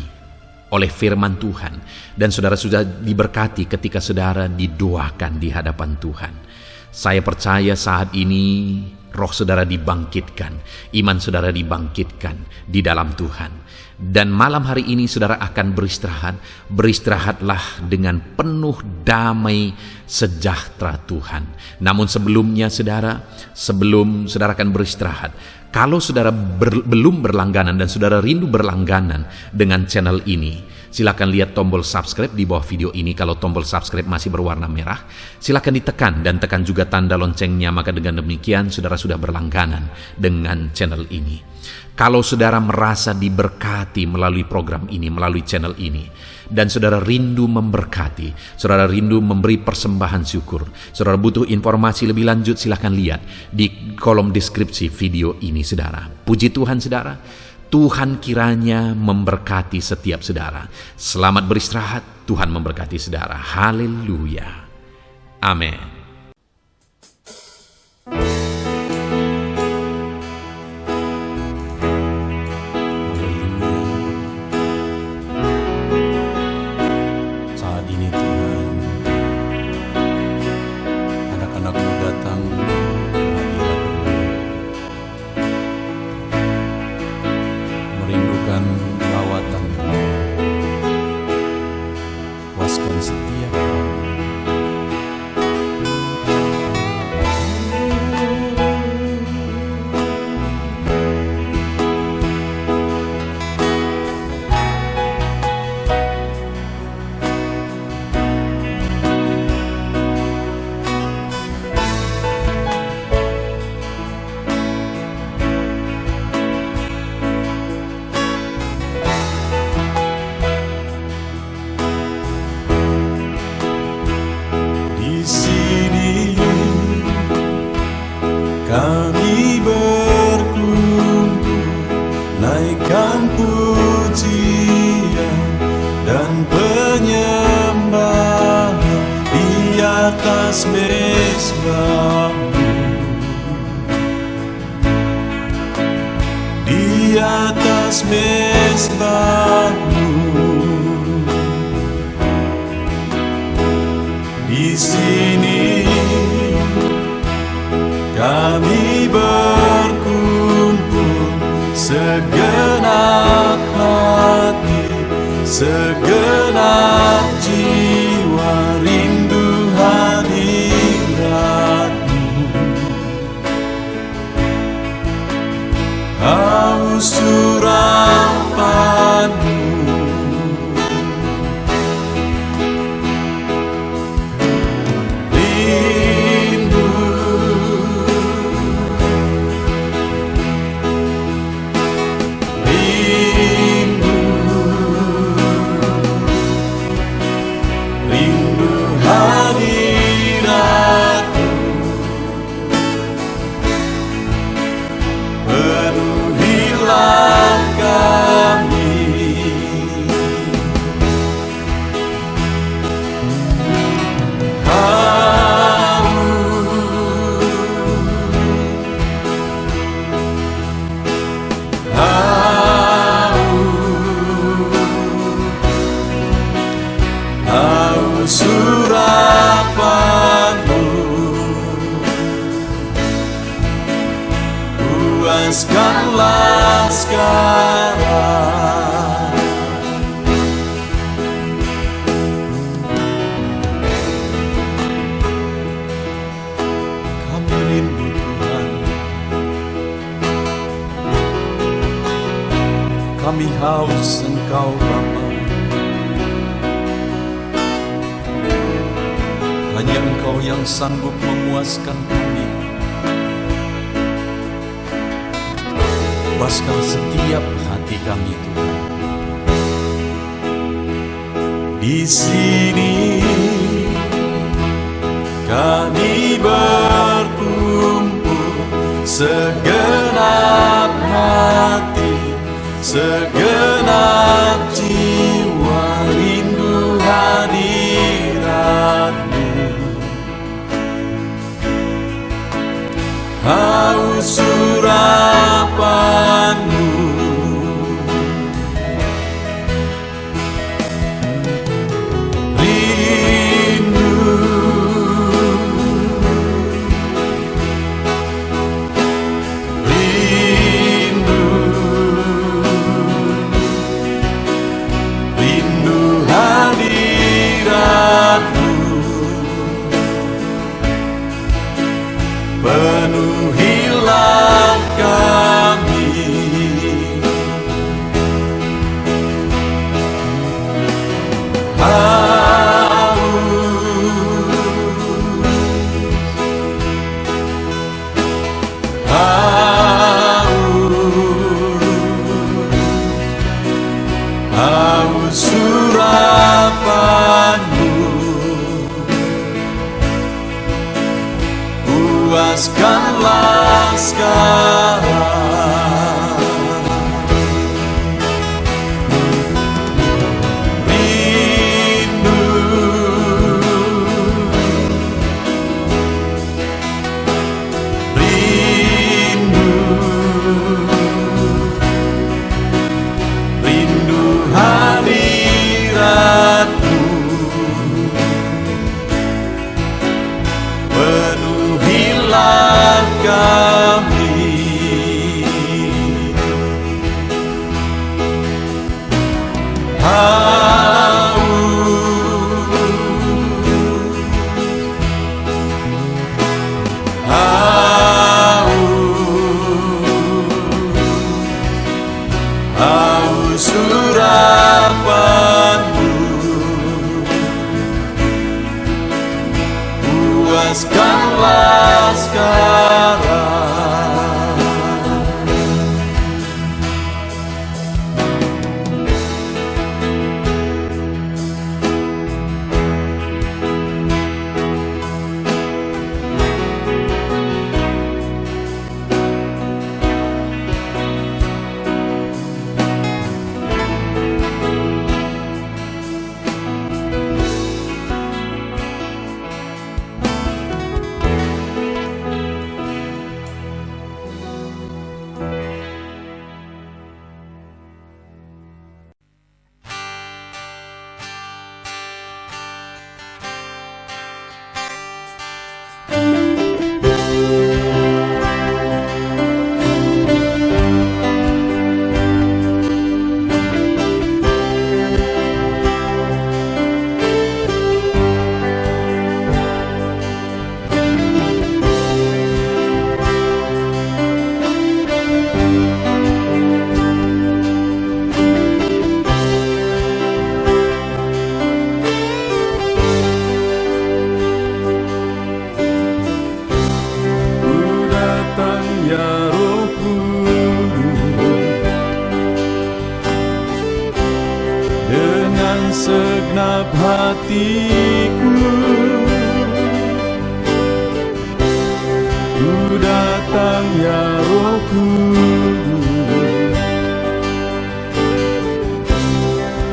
S1: oleh firman Tuhan, dan saudara sudah diberkati ketika saudara didoakan di hadapan Tuhan. Saya percaya saat ini roh saudara dibangkitkan, iman saudara dibangkitkan di dalam Tuhan. Dan malam hari ini saudara akan beristirahat. Beristirahatlah dengan penuh damai sejahtera Tuhan. Namun sebelumnya saudara, sebelum saudara akan beristirahat, kalau saudara belum berlangganan dan saudara rindu berlangganan dengan channel ini, silakan lihat tombol subscribe di bawah video ini. Kalau tombol subscribe masih berwarna merah, silakan ditekan dan tekan juga tanda loncengnya. Maka dengan demikian saudara sudah berlangganan dengan channel ini. Kalau saudara merasa diberkati melalui program ini, melalui channel ini, dan saudara rindu memberkati, saudara rindu memberi persembahan syukur, saudara butuh informasi lebih lanjut, silakan lihat di kolom deskripsi video ini saudara. Puji Tuhan saudara, Tuhan kiranya memberkati setiap saudara. Selamat beristirahat, Tuhan memberkati saudara. Haleluya, amin.
S2: Kami berkumpul, naikkan pujian dan penyembahan di atas mezbah-Mu, di atas mezbah-Mu. Di sini kami berkumpul segenap hati segenap jiwa rindu hadirat-Mu. Haus urapan-Mu, rindu, rindu, rindu hadirat-Mu. Penuhilah kami, haus urapan-Mu, puaskanlah sekarang. Kami rindu Tuhan, kami haus Engkau Bapa. Hanya Engkau yang sanggup memuaskan kami. Puaskan setiap hati kami Tuhan. Di sini kami berkumpul, segenap hati, segenap jiwa rindu hadirat-Mu. Haus urapan-Mu, rindu, rindu, rindu hadirat-Mu. Penuhilah kami, haus urapan-Mu, puaskanlah sekarang. Rindu, rindu, rindu hadirat-Mu. Penuhilah kami, haus urapan-Mu, puaskanlah sekarang. datang ya Roh Kudus,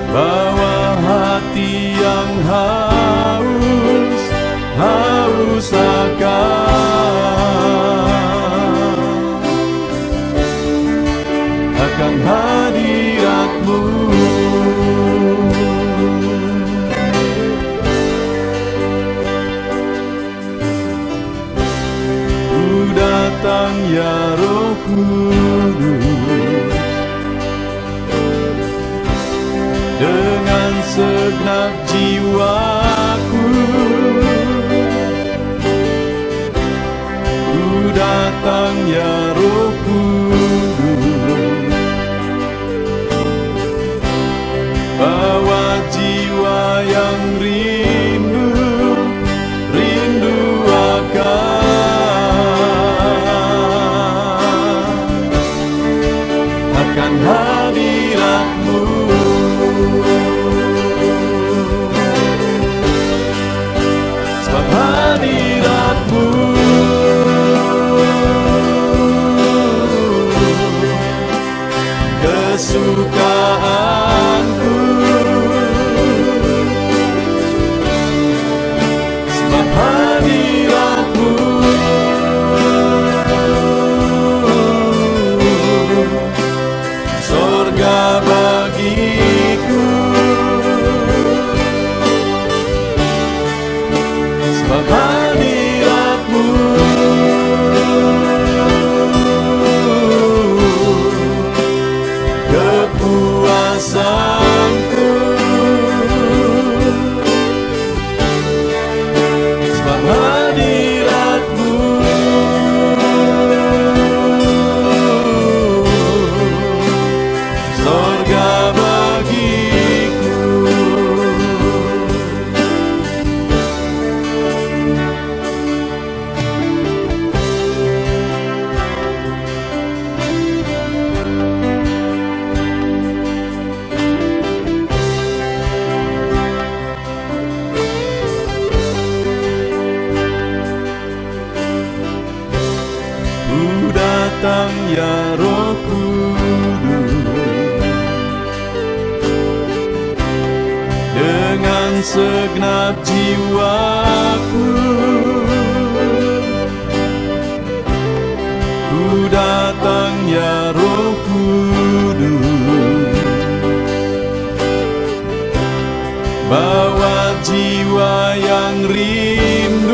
S2: bawa hati yang haus akan hadirat-Mu. Ku datang ya Roh Kudus, dengan segenap jiwaku. Ku datang ya Roh Kudus, bawa jiwa yang rindu akan hadirat-Mu. Sebab hadirat-Mu kesukaanku, sebab hadirat-Mu sorga bagiku, sebab hadirat-Mu kepuasanku, sebab hadirat-Mu sorga bagiku. Ku datang ya Roh Kudus, dengan segenap jiwaku. Ku datang ya Roh Kudus, bawa jiwa yang rindu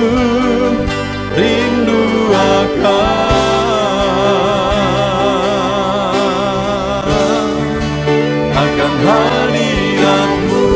S2: akan hadirat-Mu.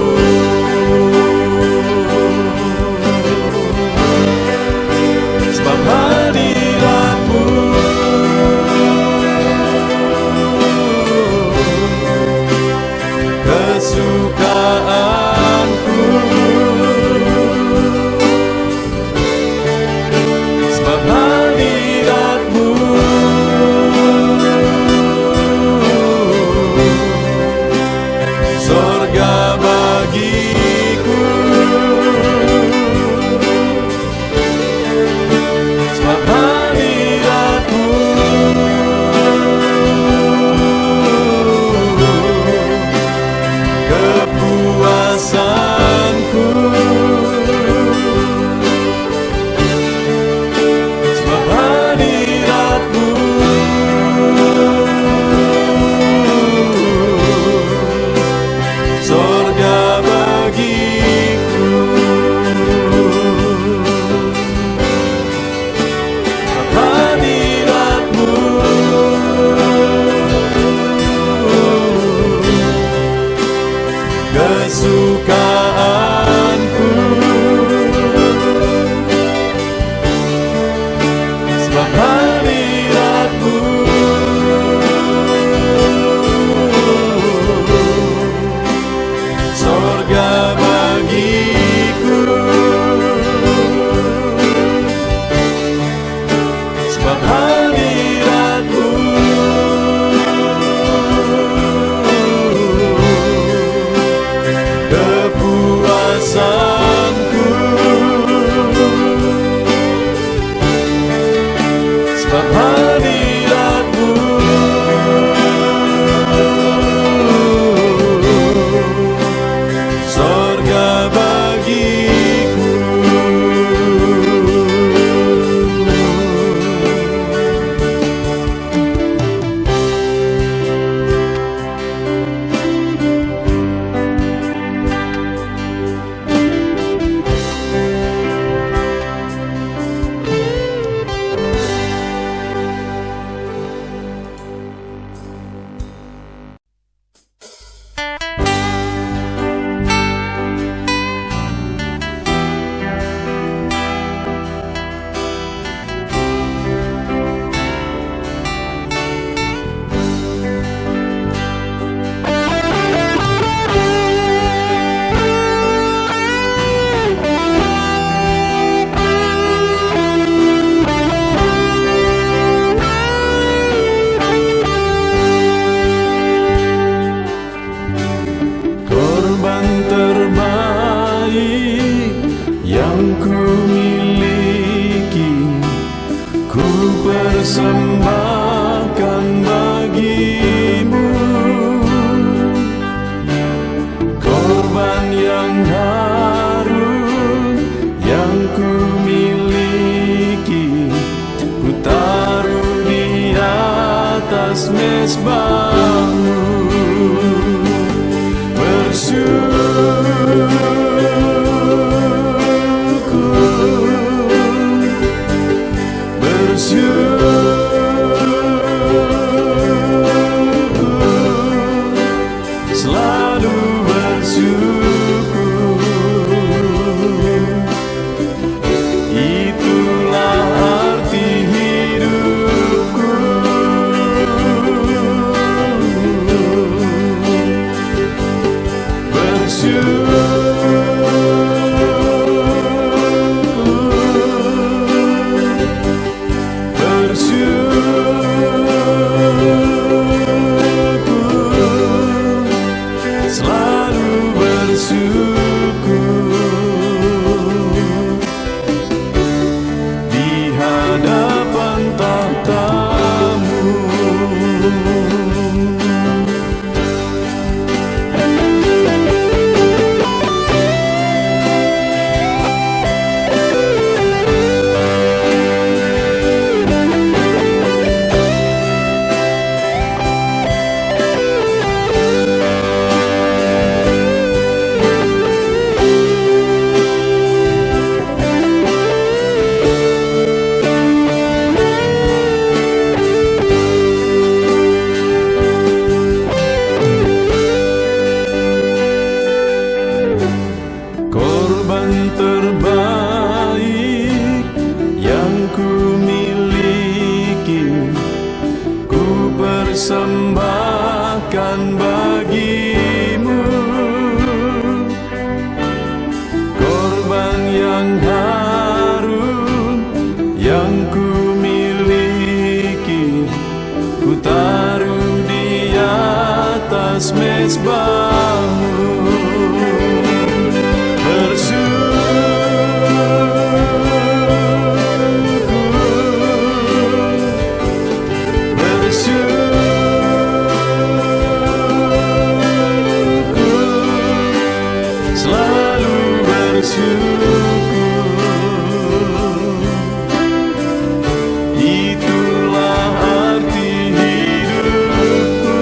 S2: mesbahmu, selalu bersyukur. Itulah arti hidupku. Selalu bersyukur di hadapan tahta-Mu. Korban terbaik yang ku miliki, ku persembahkan bagi-Mu. Korban yang harum yang ku miliki, ku taruh di atas mesbah-Mu. Selalu bersyukur. Itulah arti hidupku.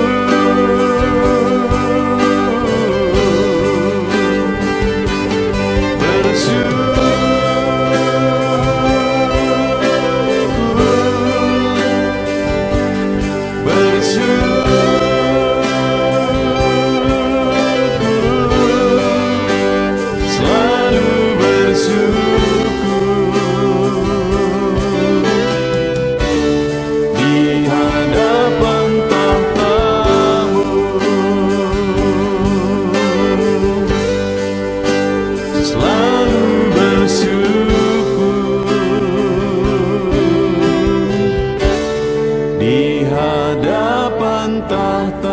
S2: Di hadapan tahta